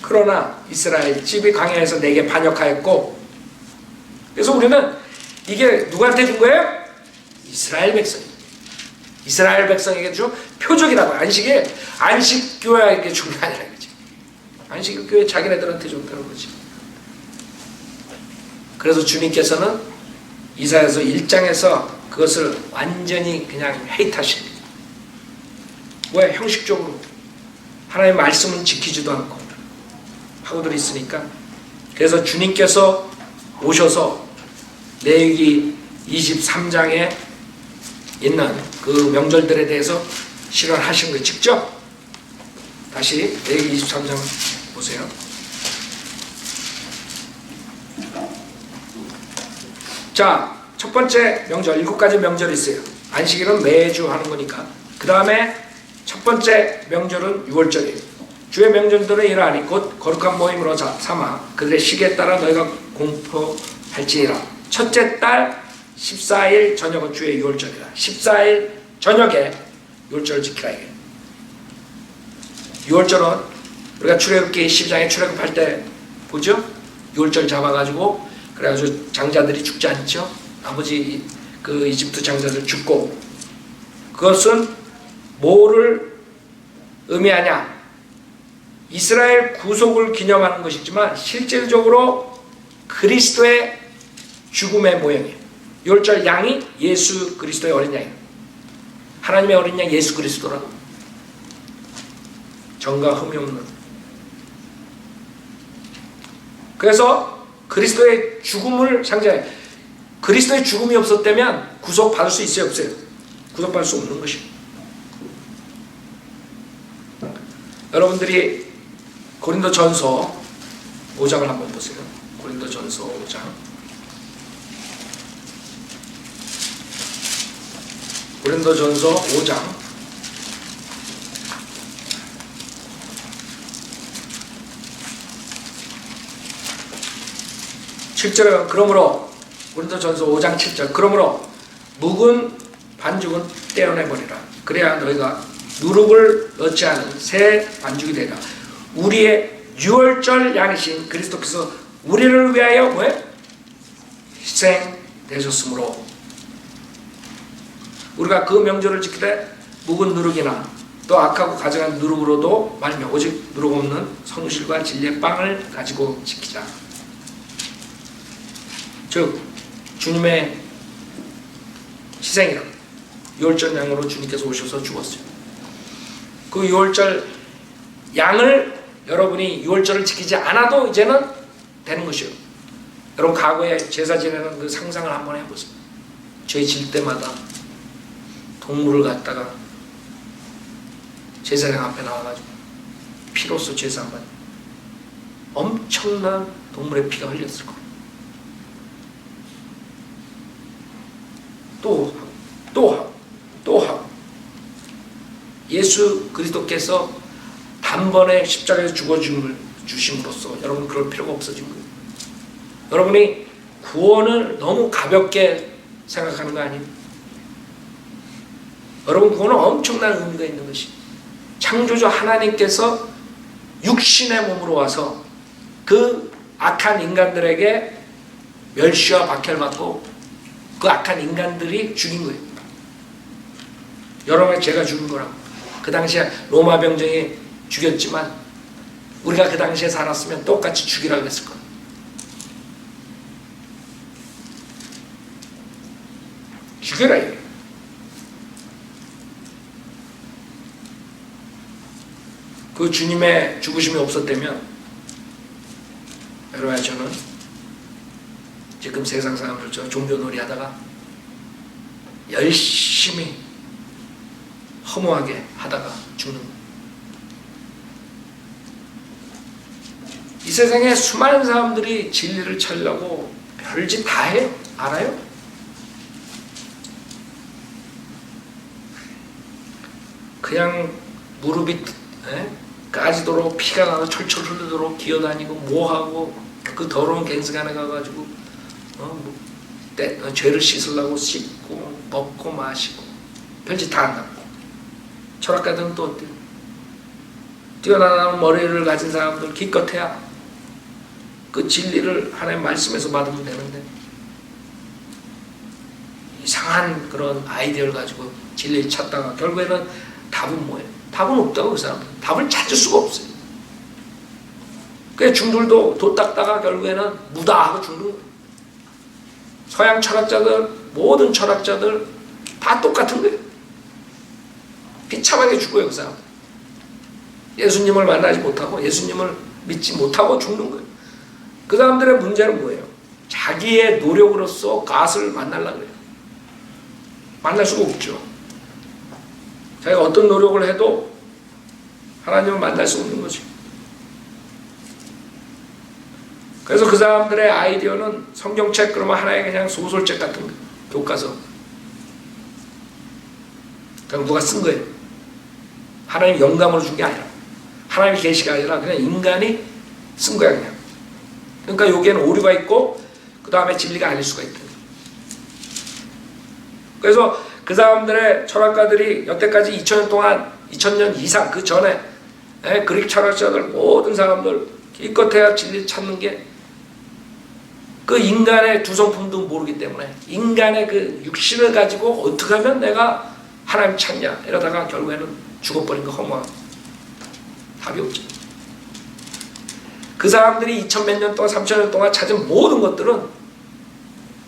그러나 이스라엘 집이 광야에서 내게 반역하였고, 그래서 우리는 이게 누구한테 준 거예요? 이스라엘 백성. 이스라엘 백성에게 준 표적이라고. 안식교회에게 준 게 아니라 이거지. 안식교회 자기네들한테 줬다는 거지. 그래서 주님께서는 이사야서 1장에서 그것을 완전히 그냥 헤이트하십니다. 왜? 형식적으로 하나님의 말씀은 지키지도 않고 하고들 있으니까. 그래서 주님께서 오셔서 레위기 23장에 있는 그 명절들에 대해서 실현하신 거예요. 직접. 다시 레위기 23장 보세요. 자, 첫 번째 명절, 7가지 명절이 있어요. 안식일은 매주 하는 거니까. 그 다음에 첫 번째 명절은 6월절이에요. 주의 명절들은 이러하니 곧 거룩한 모임으로 삼아 그들의 시기에 따라 너희가 공포할지니라. 첫째 달 14일 저녁은 주의 6월절이다. 14일 저녁에 6월절을 지키라 이게. 6월절은 우리가 출애굽기 12장에 출애굽할 때 보죠? 6월절 잡아가지고 그래가지고 장자들이 죽지 않죠? 나머지 그 이집트 장자들 죽고. 그것은 뭐를 의미하냐? 이스라엘 구속을 기념하는 것이지만 실질적으로 그리스도의 죽음의 모형이에요. 유월절 양이 예수 그리스도의 어린 양이에요. 하나님의 어린 양 예수 그리스도라고. 정과 흠이 없는. 그래서 그리스도의 죽음을 상징해요. 그리스도의 죽음이 없었다면 구속받을 수 있어요, 없어요? 구속받을 수 없는 것이에요. 여러분들이 고린도전서 5장을 한번 보세요. 고린도전서 5장. 고린도전서 5장 7절에 그러므로 고린도전서 5장 7절 그러므로 묵은 반죽은 떼어내버리라. 그래야 너희가 누룩을 넣지 않은 새 반죽이 되라. 우리의 유월절 양이신 그리스도께서 우리를 위하여 뭐예요? 희생되셨으므로 우리가 그 명절을 지키되 묵은 누룩이나 또 악하고 가증한 누룩으로도 말며 오직 누룩 없는 성실과 진리의 빵을 가지고 지키자. 즉 주님의 희생이라. 유월절 양으로 주님께서 오셔서 죽었어요. 그 유월절 양을 여러분이 유월절을 지키지 않아도 이제는 되는 것이에요. 여러분 과거에 제사 지내는 그 상상을 한번 해보세요. 죄 질 때마다 동물을 갖다가 제사장 앞에 나와가지고 피로써 제사한 엄청난 동물의 피가 흘렸을 거예요. 또 하고 예수 그리스도께서 단번에 십자가에서 죽어주심으로써 여러분 그럴 필요가 없어진 거예요. 여러분이 구원을 너무 가볍게 생각하는 거 아니에요? 여러분 구원은 엄청난 의미가 있는 것이 창조주 하나님께서 육신의 몸으로 와서 그 악한 인간들에게 멸시와 박해를 받고 그 악한 인간들이 죽인 거예요. 여러분의 죄가 죽인 거라고. 그 당시에 로마 병정이 죽였지만 우리가 그 당시에 살았으면 똑같이 죽이라고 했을 거예요. 죽여라 이거예요. 그 주님의 죽으심이 없었다면 여러분 저는 지금 세상 사람들 종교놀이 하다가 열심히 허무하게 하다가 죽는 거예요. 이 세상에 수많은 사람들이 진리를 찾으려고 별짓 다 해요. 알아요? 그냥 무릎이 까지도록 피가 나서 철철 흐르도록 기어다니고 뭐하고 그 더러운 갱생안에 가가지고 죄를 씻으려고 씻고 먹고 마시고 별짓 다 한다고. 철학가들은 또 어때요? 뛰어나는 머리를 가진 사람들 기껏해야 그 진리를 하나님 말씀에서 받으면 되는데 이상한 그런 아이디어를 가지고 진리를 찾다가 결국에는 답은 뭐예요? 답은 없다고. 그 사람은 답을 찾을 수가 없어요. 그래서 중들도 도 닦다가 결국에는 무다하고 죽는 거예요. 서양 철학자들, 모든 철학자들 다 똑같은 거예요. 비참하게 죽어요. 그 사람 예수님을 만나지 못하고 예수님을 믿지 못하고 죽는 거예요. 그 사람들의 문제는 뭐예요? 자기의 노력으로서 갓을 만나려고 해요. 만날 수가 없죠. 자기가 어떤 노력을 해도 하나님을 만날 수 없는 거죠. 그래서 그 사람들의 아이디어는 성경책 그러면 하나의 그냥 소설책 같은 거, 교과서. 그냥 누가 쓴 거예요. 하나님 영감으로 준 게 아니라, 하나님의 계시가 아니라 그냥 인간이 쓴 거야 그냥. 그러니까 여기에는 오류가 있고 그 다음에 진리가 아닐 수가 있다. 그래서 그 사람들의 철학가들이 여태까지 2000년 동안 2000년 이상 그 전에 그릭 철학자들 모든 사람들 기껏해야 진리를 찾는 게 그 인간의 두성품도 모르기 때문에 인간의 그 육신을 가지고 어떻게 하면 내가 하나님 찾냐 이러다가 결국에는 죽어버린 거 허무하고 답이 없죠. 그 사람들이 2000몇 년 동안 3000년 동안 찾은 모든 것들은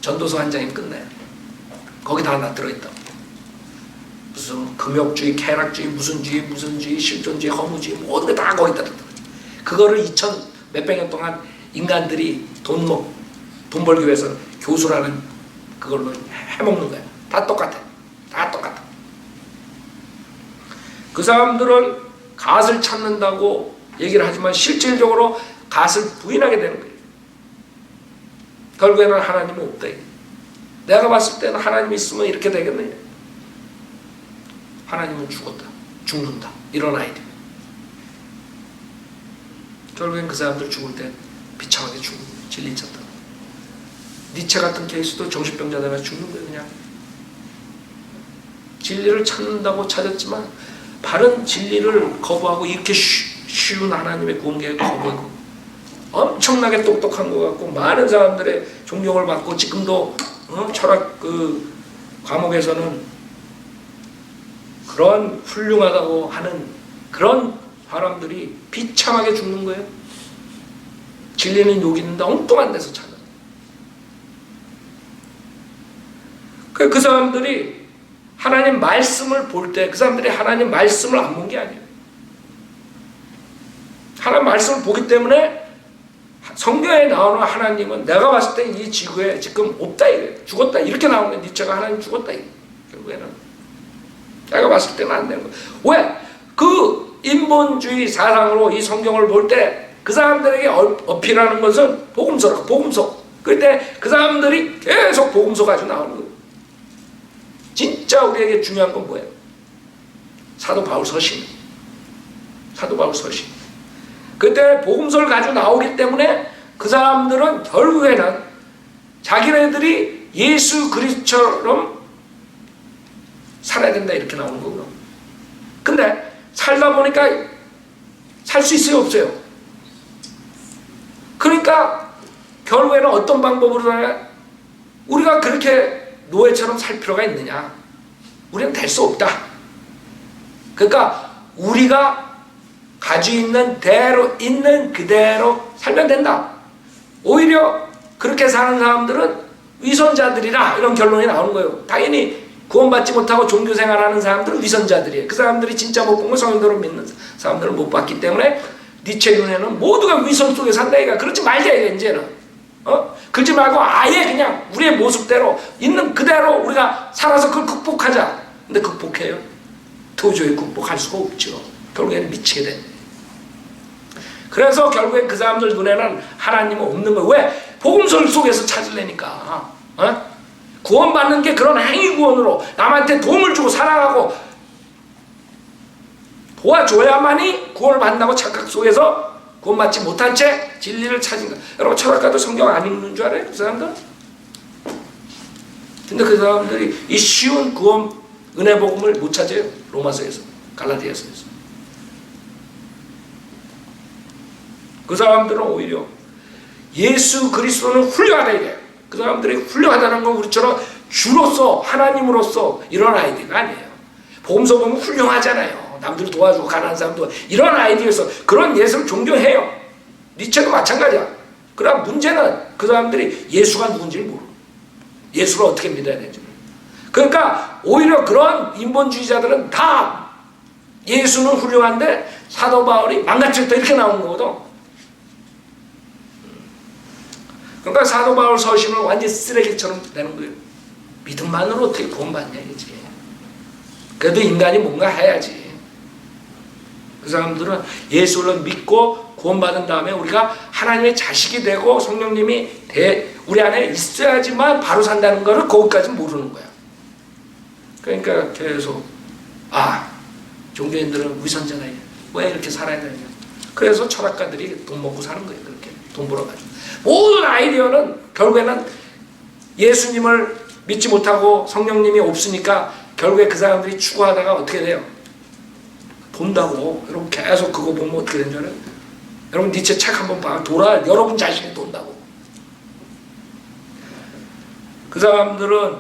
전도서 한 장이 끝나요. 거기 다 하나 들어있다고. 무슨 금욕주의, 쾌락주의, 무슨주의, 실존주의, 허무주의 모든 게 다 거기다 들어있다. 그거를 2000 몇백 년 동안 인간들이 돈 벌기 위해서 교수라는 그걸로 해먹는 거야. 다 똑같아. 다 똑같아. 그 사람들은 갓을 찾는다고 얘기를 하지만 실질적으로 갓을 부인하게 되는 거예요. 결국에는 하나님은 없다. 내가 봤을 때는 하나님이 있으면 이렇게 되겠네. 하나님은 죽었다. 죽는다. 이런 아이들. 결국엔 그 사람들 죽을 때 비참하게 죽는 거예요. 진리 찾다. 니체 같은 케이스도 정신병자 되면 죽는 거예요. 그냥 진리를 찾는다고 찾았지만 바른 진리를 거부하고 이렇게 쉬운 하나님의 구원계획을 거부하고 엄청나게 똑똑한 것 같고 많은 사람들의 존경을 받고 지금도 철학 그 과목에서는 그런 훌륭하다고 하는 그런 사람들이 비참하게 죽는 거예요. 진리는 여기 있는데 엉뚱한 데서 찾아. 그 사람들이 하나님 말씀을 볼 때 그 사람들이 하나님 말씀을 안 본 게 아니에요. 하나님 말씀을 보기 때문에 성경에 나오는 하나님은 내가 봤을 때 이 지구에 지금 없다 이거예요. 죽었다 이렇게 나오는 니체가 하나님 죽었다 이거예요. 결국에는 내가 봤을 때는 안 되는 거예요. 왜? 그 인본주의 사상으로 이 성경을 볼 때 그 사람들에게 어필하는 것은 복음서라고. 복음서. 그때 그 사람들이 계속 복음서 가지고 나오는 거예요. 진짜 우리에게 중요한 건 뭐예요? 사도 바울 서신. 사도 바울 서신. 그때 복음서를 가지고 나오기 때문에 그 사람들은 결국에는 자기네들이 예수 그리스도처럼 살아야 된다 이렇게 나오는 거고요. 근데 살다 보니까 살 수 있어요? 없어요? 그러니까 결국에는 어떤 방법으로 하냐? 우리가 그렇게 노예처럼 살 필요가 있느냐? 우리는 될 수 없다. 그러니까 우리가 가지고 있는 대로 있는 그대로 살면 된다. 오히려 그렇게 사는 사람들은 위선자들이라 이런 결론이 나오는 거예요. 당연히 구원받지 못하고 종교생활하는 사람들은 위선자들이에요. 그 사람들이 진짜 못 본 거 성경대로 믿는 사람들은 못 봤기 때문에 니체 눈에는 모두가 위선 속에 산다 이가. 그러지 말자 이게 이제는. 그러지 말고 아예 그냥 우리의 모습대로 있는 그대로 우리가 살아서 그걸 극복하자. 근데 극복해요? 도저히 극복할 수가 없죠. 결국에는 미치게 돼. 그래서 결국엔 그 사람들 눈에는 하나님은 없는 거예요. 왜? 복음서 속에서 찾으려니까. 구원받는 게 그런 행위 구원으로 남한테 도움을 주고 사랑하고 도와줘야만이 구원을 받는다고 착각 속에서 구원받지 못한 채 진리를 찾은 거야. 여러분 철학가도 성경 안 읽는 줄 알아요? 그 사람들? 근데 그 사람들이 이 쉬운 구원 은혜 복음을 못 찾아요. 로마서에서 갈라디아서에서. 그 사람들은 오히려 예수 그리스도는 훌륭하다 이래요. 그 사람들이 훌륭하다는 건 우리처럼 주로서 하나님으로서 이런 아이디어가 아니에요. 복음서 보면 훌륭하잖아요. 남들 도와주고 가난한 사람도 이런 아이디어에서 그런 예수를 존경해요. 니체도 마찬가지야. 그러나 문제는 그 사람들이 예수가 누군지를 모르고 예수를 어떻게 믿어야 되는지 모르고. 그러니까 오히려 그런 인본주의자들은 다 예수는 훌륭한데 사도 바울이 망가졌다 이렇게 나오는 거거든. 그러니까 사도 바울 서신을 완전히 쓰레기처럼 되는 거예요. 믿음만으로 어떻게 구원받냐 이지. 그래도 인간이 뭔가 해야지. 그 사람들은 예수를 믿고 구원받은 다음에 우리가 하나님의 자식이 되고 성령님이 우리 안에 있어야지만 바로 산다는 거를 거기까지 모르는 거야. 그러니까 계속 종교인들은 위선자다. 왜 이렇게 살아야 되냐. 그래서 철학가들이 돈 먹고 사는 거예요. 그렇게 돈 벌어가지고. 모든 아이디어는 결국에는 예수님을 믿지 못하고 성령님이 없으니까 결국에 그 사람들이 추구하다가 어떻게 돼요? 돈다고. 여러분 계속 그거 보면 어떻게 되는 줄 알아요? 여러분 니체 책 한번 봐. 여러분 자신이 돈다고. 그 사람들은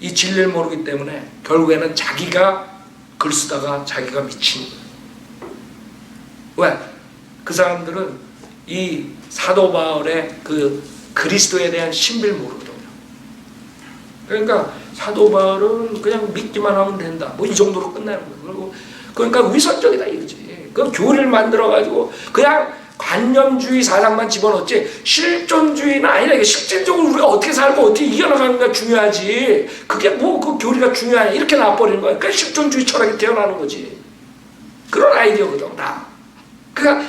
이 진리를 모르기 때문에 결국에는 자기가 글 쓰다가 자기가 미치는 거예요. 왜? 그 사람들은 이 사도 바울의 그 그리스도에 대한 신비를 모르거든요. 그러니까 사도 바울은 그냥 믿기만 하면 된다. 뭐 이 정도로 끝나는 거예요. 그러니까 위선적이다 이거지. 그 교리를 만들어가지고 그냥 관념주의 사상만 집어넣지 실존주의는 아니라. 이게 실질적으로 우리가 어떻게 살고 어떻게 이겨나가는가 중요하지. 그게 뭐 그 교리가 중요하냐 이렇게 나와버리는 거야. 그러니까 실존주의 철학이 태어나는 거지. 그런 아이디어거든 다. 그러니까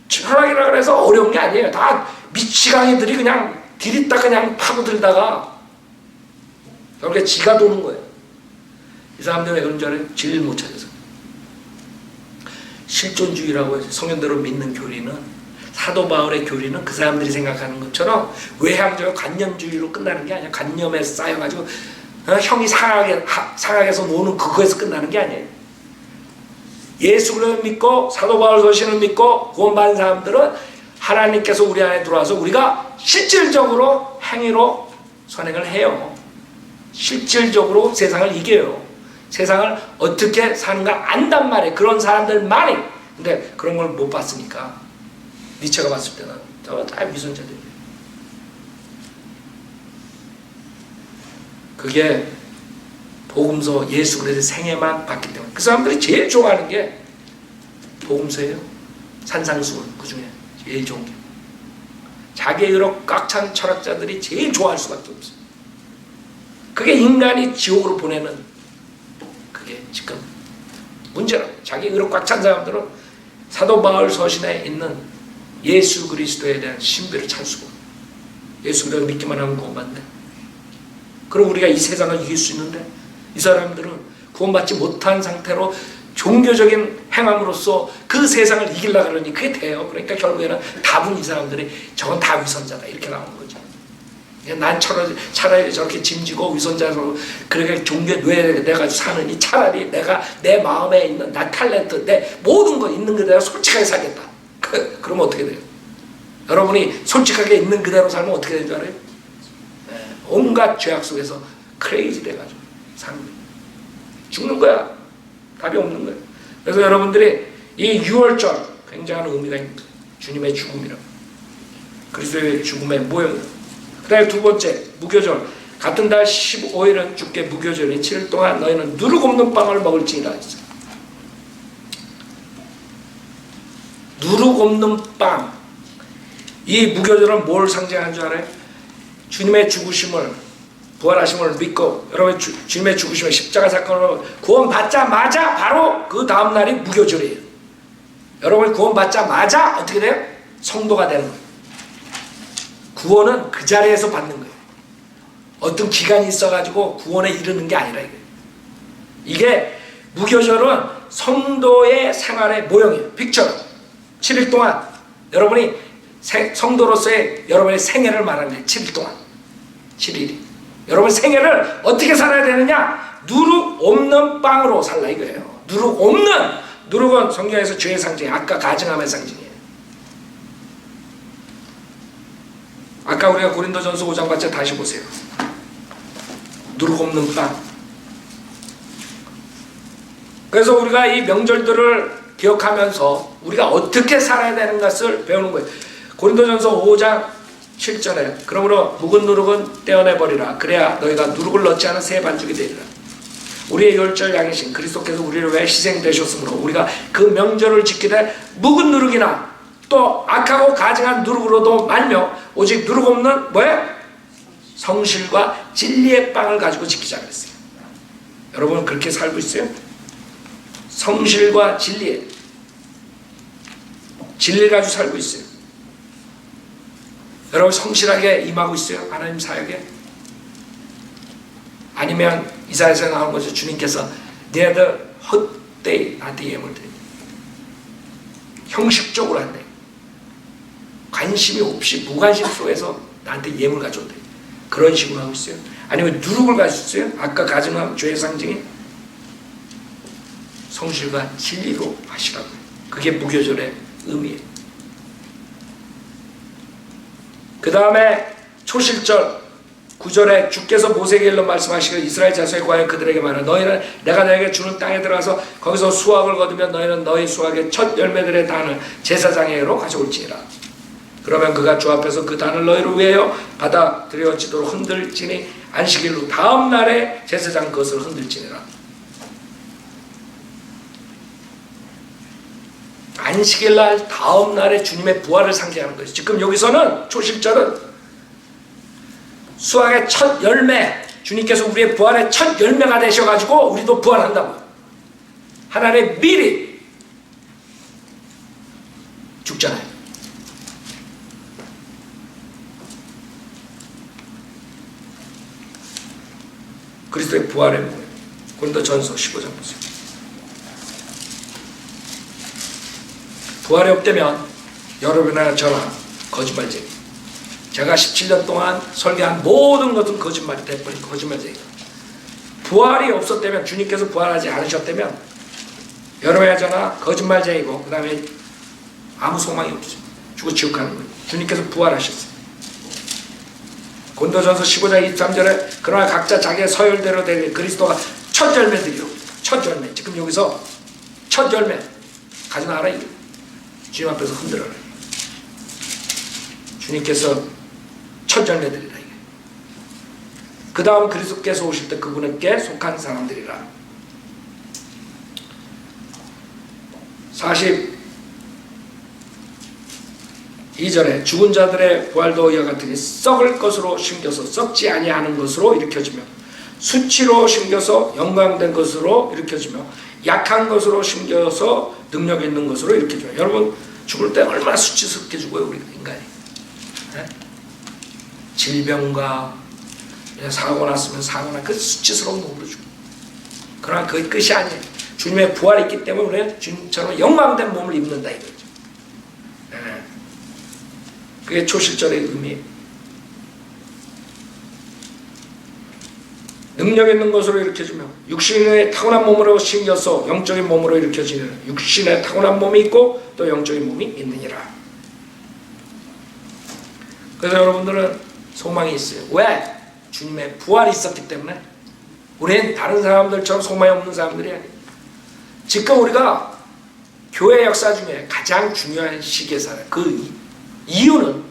철학이라 그래서 어려운 게 아니에요. 다 미치광이들이 그냥 들이다 그냥 파고들다가 결국에 지가 도는 거예요. 이 사람들은 왜 그런 줄 알아요? 진리를 못 찾아서. 실존주의라고 해서 성현대로 믿는 교리는, 사도 바울의 교리는 그 사람들이 생각하는 것처럼 외향적 관념주의로 끝나는 게 아니야. 관념에 쌓여가지고 형이 상하게서 노는 그거에서 끝나는 게 아니에요. 예수 그리스도를 믿고 사도 바울 서신을 믿고 구원받은 사람들은 하나님께서 우리 안에 들어와서 우리가 실질적으로 행위로 선행을 해요. 실질적으로 세상을 이겨요. 세상을 어떻게 사는가 안단 말이에요. 그런 사람들만이. 근데 그런 걸 못 봤으니까 니체가 봤을 때는 저거 다 위선자들이에요. 그게 복음서 예수 그리스도의 생애만 봤기 때문에. 그 사람들이 제일 좋아하는 게 복음서예요. 산상수훈 그 중에 제일 좋은 게. 자기의 의로 꽉 찬 철학자들이 제일 좋아할 수밖에 없어요. 그게 인간이 지옥으로 보내는 그게 지금 문제라고. 자기 의로 꽉 찬 사람들은 사도 바울 서신에 있는 예수 그리스도에 대한 신비를 찾수고 예수 그리스도를 믿기만 하면 구원받는데, 그럼 우리가 이 세상을 이길 수 있는데 이 사람들은 구원받지 못한 상태로 종교적인 행함으로써 그 세상을 이기려고 그러니 그게 돼요. 그러니까 결국에는 답은 이 사람들이 저건 다 위선자다 이렇게 나오는 거죠. 난 차라리 저렇게 짐지고 위선자로 그렇게 종교에 뇌내가지고 사느니 차라리 내가 내 마음에 있는 나 탤런트 내 모든 거 있는 그대로 솔직하게 살겠다. 그러면 어떻게 돼요? 여러분이 솔직하게 있는 그대로 살면 어떻게 되는 줄 알아요? 온갖 죄악 속에서 크레이지 돼가지고 사는 거예요. 죽는 거야. 답이 없는 거예요. 그래서 여러분들이 이 6월절 굉장한 의미가 있습니다. 주님의 죽음이라고. 그리스도의 죽음의 모형이에요. 그 다음에 두 번째 무교절. 같은 달 15일은 주께 무교절이 7일 동안 너희는 누룩 없는 빵을 먹을지니라 했어요. 누룩 없는 빵. 이 무교절은 뭘 상징하는 줄 알아요? 주님의 죽으심을 부활하심을 믿고 여러분 주님의 죽으심을 십자가 사건으로 구원받자마자 바로 그 다음날이 무교절이에요. 여러분이 구원받자마자 어떻게 돼요? 성도가 되는 거예요. 구원은 그 자리에서 받는 거예요. 어떤 기간이 있어가지고 구원에 이르는 게 아니라 이게 무교절은 성도의 생활의 모형이에요. 픽처. 7일 동안 여러분이 성도로서의 여러분의 생애를 말하는 거예요. 7일 동안. 7일이. 여러분 생애를 어떻게 살아야 되느냐? 누룩 없는 빵으로 살라 이거예요. 누룩 없는. 누룩은 성경에서 죄의 상징이에요. 아까 가증함의 상징이에요. 아까 우리가 고린도전서 5장 봤죠? 다시 보세요. 누룩 없는 빵. 그래서 우리가 이 명절들을 기억하면서 우리가 어떻게 살아야 되는 것을 배우는 거예요. 고린도전서 5장 7절에 그러므로 묵은 누룩은 떼어내버리라. 그래야 너희가 누룩을 넣지 않은 새 반죽이 되리라. 우리의 열절 양이신 그리스도께서 우리를 위해 희생되셨으므로 우리가 그 명절을 지키되 묵은 누룩이나 또 악하고 가증한 누룩으로도 말며 오직 누룩 없는 뭐예요? 성실과 진리의 빵을 가지고 지키자 그랬어요. 여러분은 그렇게 살고 있어요? 성실과 진리를 가지고 살고 있어요. 여러분 성실하게 임하고 있어요? 하나님 사역에? 아니면 이사야서에 나온 것이 주님께서 너희들 헛되이 나한테 예물 드린다. 형식적으로 한대. 관심이 없이 무관심 속에서 나한테 예물 가져온대. 그런 식으로 하고 있어요? 아니면 누룩을 가지고 있어요? 아까 가증한 죄의 상징이 성실과 진리로 하시라고. 그게 무교절의 의미예요. 그 다음에 초실절 9절에 주께서 모세에게 일러 말씀하시기를 이스라엘 자손에 관하여 그들에게 말하라. 너희는 내가 너에게 주는 땅에 들어가서 거기서 수확을 거두면 너희는 너희 수확의 첫 열매들의 단을 제사장에게로 가져올지니라. 그러면 그가 주 앞에서 그 단을 너희를 위하여 받아들여지도록 흔들지니 안식일로 다음 날에 제사장 그것을 흔들지니라. 안식일 날 다음 날에 주님의 부활을 상징하는 거죠. 지금 여기서는 초실절은 수학의 첫 열매, 주님께서 우리의 부활의 첫 열매가 되셔가지고 우리도 부활한다고. 하나님 미리 죽잖아요. 그리스도의 부활의 모임. 고린도전서 15장 보세요. 부활이 없다면 여러분이나 저나 거짓말쟁이. 제가 17년 동안 설계한 모든 것은 거짓말이 돼버린 거짓말쟁이. 부활이 없었다면, 주님께서 부활하지 않으셨다면 여러분이나 저나 거짓말쟁이고 그 다음에 아무 소망이 없어요. 죽어 지옥 가는 거예요. 주님께서 부활하셨어요. 고린도전서 15장 23절에 그러나 각자 자기의 서열대로 될 그리스도가 첫 열매들이요. 첫 열매. 지금 여기서 첫 열매 가져나가라. 주님 앞에서 흔들어라. 주님께서 첫 열매들이라. 그 다음 그리스도께서 오실 때 그분에게 속한 사람들이라. 42절에 죽은 자들의 부활도 이와 같으니 썩을 것으로 심겨서 썩지 아니하는 것으로 일으켜지며 수치로 심겨서 영광된 것으로 일으켜지며 약한 것으로 심겨서 능력 있는 것으로 일으켜져요. 여러분 죽을 때 얼마나 수치스럽게 죽어요, 우리 인간이. 네? 질병과 사고 났으면 사고나 그 수치스러운 몸으로 죽어. 그러나 그게 끝이 아니에요. 주님의 부활이 있기 때문에 우리는 주님처럼 영광된 몸을 입는다 이거죠. 네. 그게 초실절의 의미예요. 능력 있는 것으로 일으켜지며 육신의 타고난 몸으로 심겨서 영적인 몸으로 일으켜지는 육신의 타고난 몸이 있고 또 영적인 몸이 있느니라. 그래서 여러분들은 소망이 있어요. 왜? 주님의 부활이 있었기 때문에. 우리는 다른 사람들처럼 소망이 없는 사람들이 아니에요. 지금 우리가 교회 역사 중에 가장 중요한 시기에 살아요. 그 이유는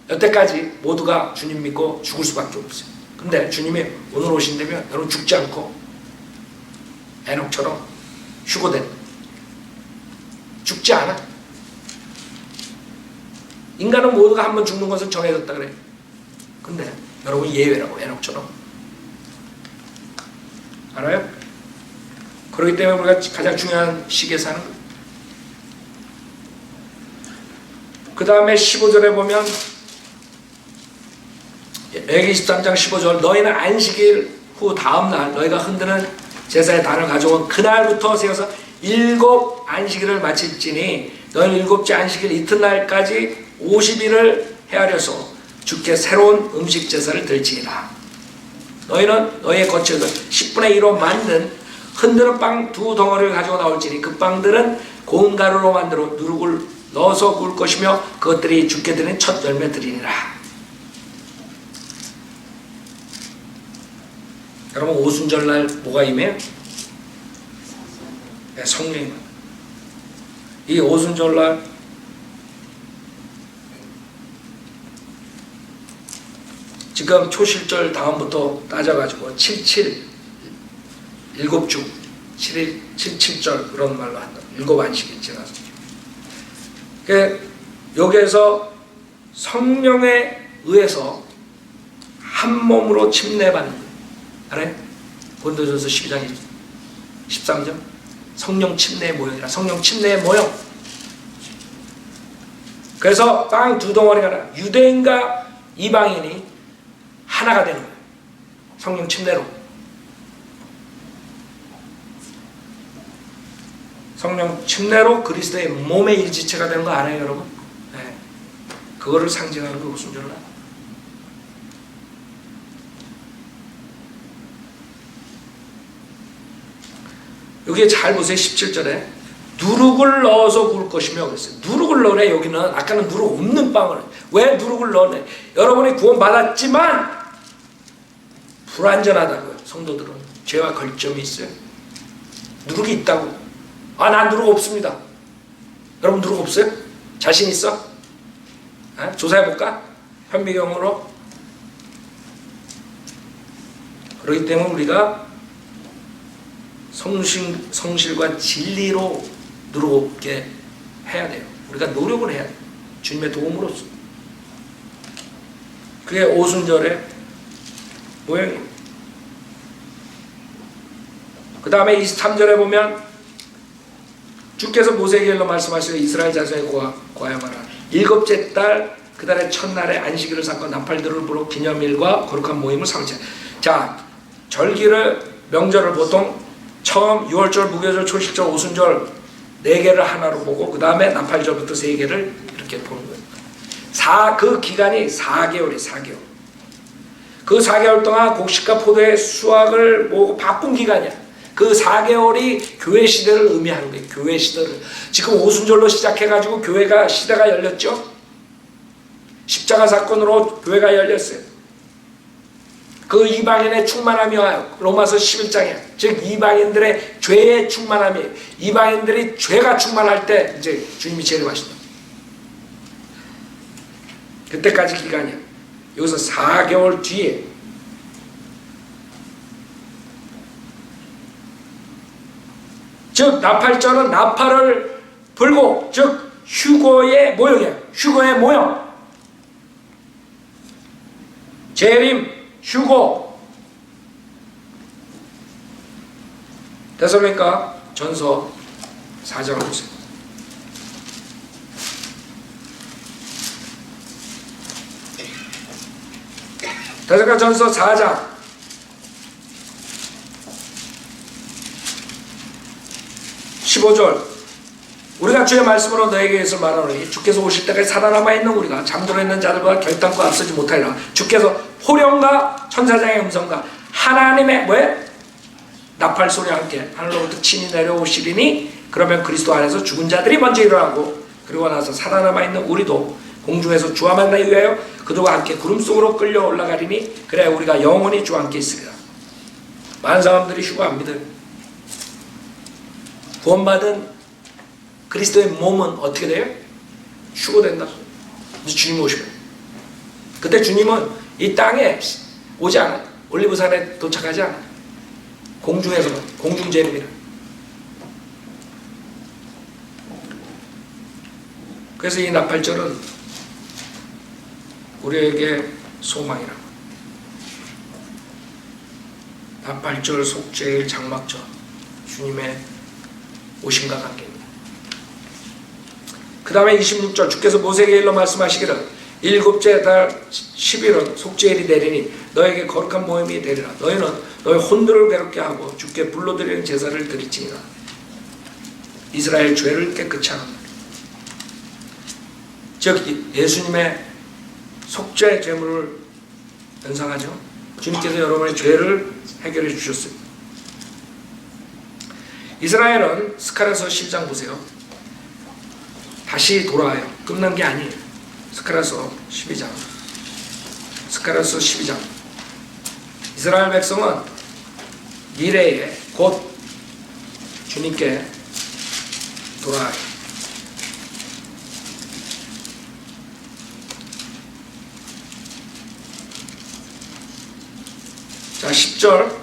여태까지 모두가 주님 믿고 죽을 수밖에 없어요. 근데 주님이 오늘 오신다면 여러분 죽지 않고 에녹처럼 휴거된, 죽지 않아. 인간은 모두가 한번 죽는 것은 정해졌다 그래. 근데 여러분 예외라고, 에녹처럼. 알아요? 그렇기 때문에 우리가 가장 중요한 시기에 사는 거예요. 그 다음에 15절에 보면 레위기 23장 15절 너희는 안식일 후 다음날 너희가 흔드는 제사의 단을 가져온 그날부터 세워서 7 안식일을 마칠지니 너희는 7째 안식일 이튿날까지 50일을 헤아려서 주께 새로운 음식 제사를 드릴지니라. 너희는 너희의 거처에서 10분의 1로 만든 흔드는 빵 2 덩어리를 가지고 나올지니 그 빵들은 고운 가루로 만들어 누룩을 넣어서 구울 것이며 그것들이 주께 드린 첫 열매들이니라. 여러분 오순절날 뭐가 임해요? 네, 성령이. 이 오순절날 지금 초실절 다음부터 따져가지고 77 7주 7일 77절 그런 말로 한다. 7 안식일 지나서. 여기에서 성령에 의해서 한 몸으로 침례받는 거예요. 알아요? 고린도전서 12장 13절 성령 침례의 모형이라. 성령 침례의 모형. 그래서 빵 2 덩어리가 아니라 유대인과 이방인이 하나가 되는 거예요. 성령 침례로. 성령 침례로 그리스도의 몸의 일지체가 되는 거 알아요, 여러분? 네. 그거를 상징하는 게 오순절날. 여기에 잘 보세요. 17절에 누룩을 넣어서 구울 것이며 그랬어요. 누룩을 넣으래. 여기는 아까는 누룩 없는 빵을. 왜 누룩을 넣으래? 여러분이 구원받았지만 불완전하다고요. 성도들은 죄와 걸점이 있어요. 누룩이 있다고. 아, 난 누룩 없습니다. 여러분 누룩 없어요? 자신 있어? 조사해볼까? 현미경으로. 그렇기 때문에 우리가 성실과 진리로 누르게 해야 돼요. 우리가 노력을 해야 돼요. 주님의 도움으로써. 그게 오순절의 모양이에요. 그 다음에 23절에 보면 주께서 모세에게 일러 말씀하시되 이스라엘 자손에 고하여마라. 일곱째 달 그 달의 첫날에 안식일을 삼고 나팔들을 불어 기념일과 거룩한 모임을 삼자. 자, 절기를 명절을 보통 처음 6월절, 무교절, 초실절, 오순절 4개를 하나로 보고 그 다음에 나팔절부터 3개를 이렇게 보는 거예요. 그 기간이 4개월이 4개월. 그 4개월 동안 곡식과 포도의 수확을 모으고 바쁜 기간이야. 그 4개월이 교회 시대를 의미하는 거예요. 교회 시대를. 지금 오순절로 시작해가지고 교회가 시대가 열렸죠. 십자가 사건으로 교회가 열렸어요. 그 이방인의 충만함이 와요. 로마서 11장에. 즉 이방인들의 죄의 충만함이, 이방인들이 죄가 충만할 때 이제 주님이 재림하신다. 그때까지 기간이야. 여기서 4개월 뒤에 즉 나팔절은 나팔을 불고, 즉 휴거의 모형이에요. 휴거의 모형. 재림, 휴거. 데살로니가 전서 4장을 보세요. 데살로니가 전서 4장 15절. 우리가 주의 말씀으로 너에게서 말하노니 주께서 오실 때까지 살아남아 있는 우리가 잠들어 있는 자들보다 결단코 앞서지 못하리라. 주께서 호령과 천사장의 음성과 하나님의 나팔 소리와 함께 하늘로부터 친히 내려오시리니 그러면 그리스도 안에서 죽은 자들이 먼저 일어나고 그리고 나서 살아남아 있는 우리도 공중에서 주와 만나기 위하여 그들과 함께 구름 속으로 끌려 올라가리니 그래야 우리가 영원히 주와 함께 있으리라. 많은 사람들이 휴거 안 믿어요. 구원받은 그리스도의 몸은 어떻게 돼요? 휴거된다. 주님 오시면. 그때 주님은 이 땅에 오지 않아요. 올리브산에 도착하지 않아요. 공중에서만. 공중재림이라. 그래서 이 나팔절은 우리에게 소망이라. 나팔절, 속죄일, 장막절, 주님의 오심과 관계입니다. 그 다음에 26절 주께서 모세에게 일러 말씀하시기를 일곱째 달 10일은 속죄일이 되리니 너에게 거룩한 모임이 되리라. 너희는 너희 혼들을 괴롭게 하고 주께 불러드리는 제사를 드릴지니라. 이스라엘 죄를 깨끗이 하는 날. 즉 예수님의 속죄 제물을 연상하죠. 주님께서 여러분의 죄를 해결해 주셨어요. 이스라엘은 스가랴서 12장 보세요. 다시 돌아와요. 끝난 게 아니에요. 스가랴서 12장. 스가랴서 12장. 이스라엘 백성은 미래에 곧 주님께 돌아와요. 자, 10절.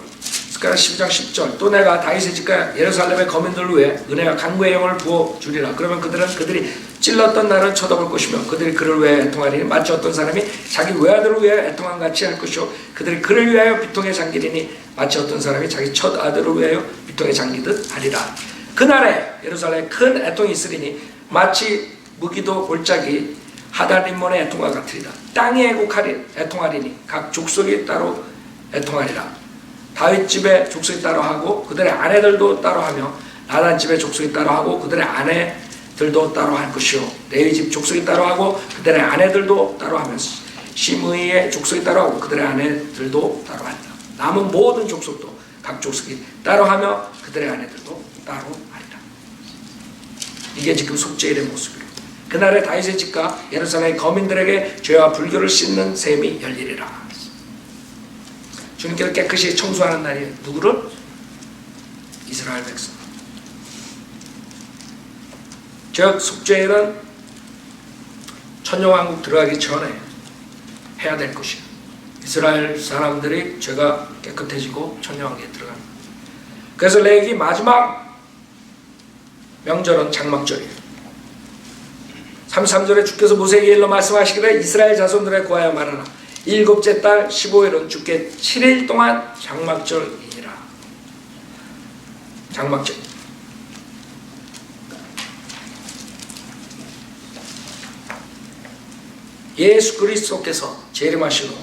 스가랴 12장 10절. 또 내가 다윗의 집과 예루살렘의 거민들을 위해 은혜와 강구의 영을 부어주리라. 그러면 그들이 찔렀던 나를 쳐다볼 것이며 그들이 그를 위해 애통하리니 마치 어떤 사람이 자기 외아들을 위해 애통한 같이 할 것이요 그들이 그를 위하여 비통에 잠기리니 마치 어떤 사람이 자기 첫 아들을 위하여 비통에 잠기듯 하리라. 그날에 예루살렘에 큰 애통이 있으리니 마치 무기도 골짜기 하달림몬의 애통과 같으리라. 땅에 애통하리니 각 족속이 따로 애통하리라. 다윗 집의 족속이 따로 하고 그들의 아내들도 따로 하며 나단 집의 족속이 따로 하고 그들의 아내들도 따로 할 것이요 레위 집 족속이 따로 하고 그들의 아내들도 따로 하며 시므이의 족속이 따로 하고 그들의 아내들도 따로 하리라. 남은 모든 족속도 각 족속이 따로 하며 그들의 아내들도 따로 하리라. 이게 지금 속죄일의 모습이에요. 그날에 다윗의 집과 예루살렘의 거민들에게 죄와 불교를 씻는 셈이 열리리라. 주님께서 깨끗이 청소하는 날이에요. 누구를? 이스라엘 백성. 즉 속죄일은 천년왕국 들어가기 전에 해야 될 것이에요. 이스라엘 사람들이 죄가 깨끗해지고 천년왕국에 들어가는 거예요. 그래서 레위기 마지막 명절은 장막절이에요. 33절에 주께서 모세에게 일러 말씀하시기를 이스라엘 자손들에 구하여 말하라. 일곱째 달 15일은 주께 7일 동안 장막절이니라. 장막절. 예수 그리스도께서 재림하신 후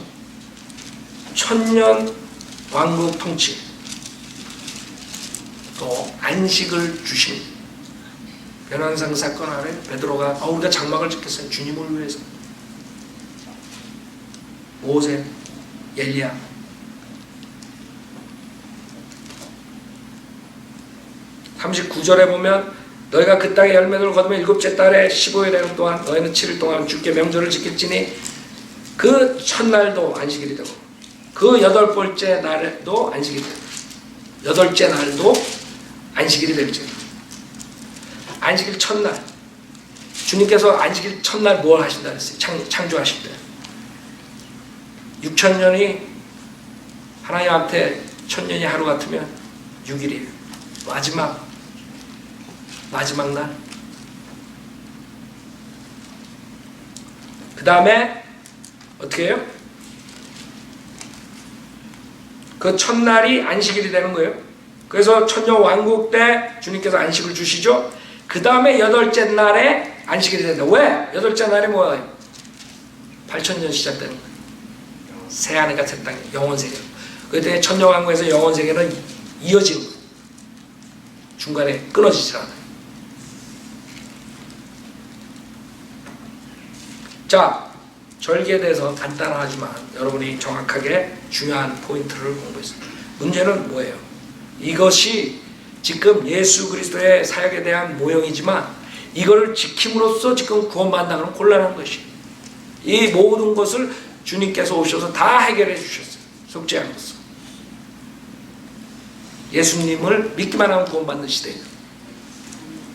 천년 왕국 통치 또 안식을 주신 변환상 사건 안에 베드로가 우리가 장막을 짓겠어요. 주님을 위해서. 모세, 엘리야. (39절에) 보면 너희가 그 땅의 열매를 거두면 일곱째 달에 15일에 동안 너희는 7일 동안 주께 명절을 지킬지니 그 첫날도 안식일이 되고 그 여덟 번째 날도 안식일이 되고 여덟째 날도 안식일이 될지니 안식일 첫날 주님께서 안식일 첫날 뭘 하신다 그랬어요? 창조하실 때 6천년이 하나님 앞에 천년이 하루 같으면 6일이에요. 마지막 날. 그 다음에 어떻게 해요? 그 첫날이 안식일이 되는 거예요. 그래서 천년 왕국 때 주님께서 안식을 주시죠. 그 다음에 여덟째 날에 안식일이 된다. 왜? 여덟째 날에 뭐예요? 8천년 시작되는 거예요. 새하늘과 새 땅, 영원세계. 그때 천년 왕국에서 영원세계는 이어지는 거예요. 중간에 끊어지지 않아요. 자, 절기에 대해서 간단하지만 여러분이 정확하게 중요한 포인트를 공부했습니다. 문제는 뭐예요? 이것이 지금 예수 그리스도의 사역에 대한 모형이지만 이걸 지킴으로써 지금 구원받는다 그러면 곤란한 것이에요. 이 모든 것을 주님께서 오셔서 다 해결해 주셨어요. 속죄함으로써. 예수님을 믿기만 하면 구원받는 시대예요.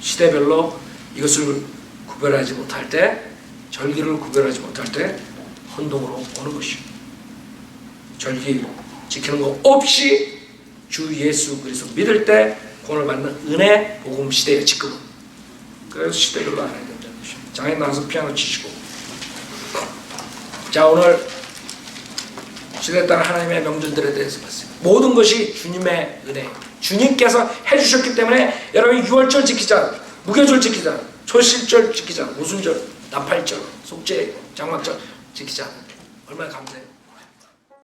시대별로 이것을 구별하지 못할 때, 절기를 구별하지 못할 때 혼동으로 오는 것이에요. 절기 지키는 거 없이 주 예수 그리스도 믿을 때 구원을 받는 은혜 복음 시대예요. 지금은. 그래서 시대별로 알아야 된다는 것이에요. 장인 나와서 피아노 치시고. 자, 오늘 시대에 따라 하나님의 명절들에 대해서 봤어요. 모든 것이 주님의 은혜, 주님께서 해주셨기 때문에 여러분이 6월절 지키자, 무교절 지키자, 초실절 지키자, 오순절, 나팔절, 속죄, 장막절 지키자. 얼마나 감사해요.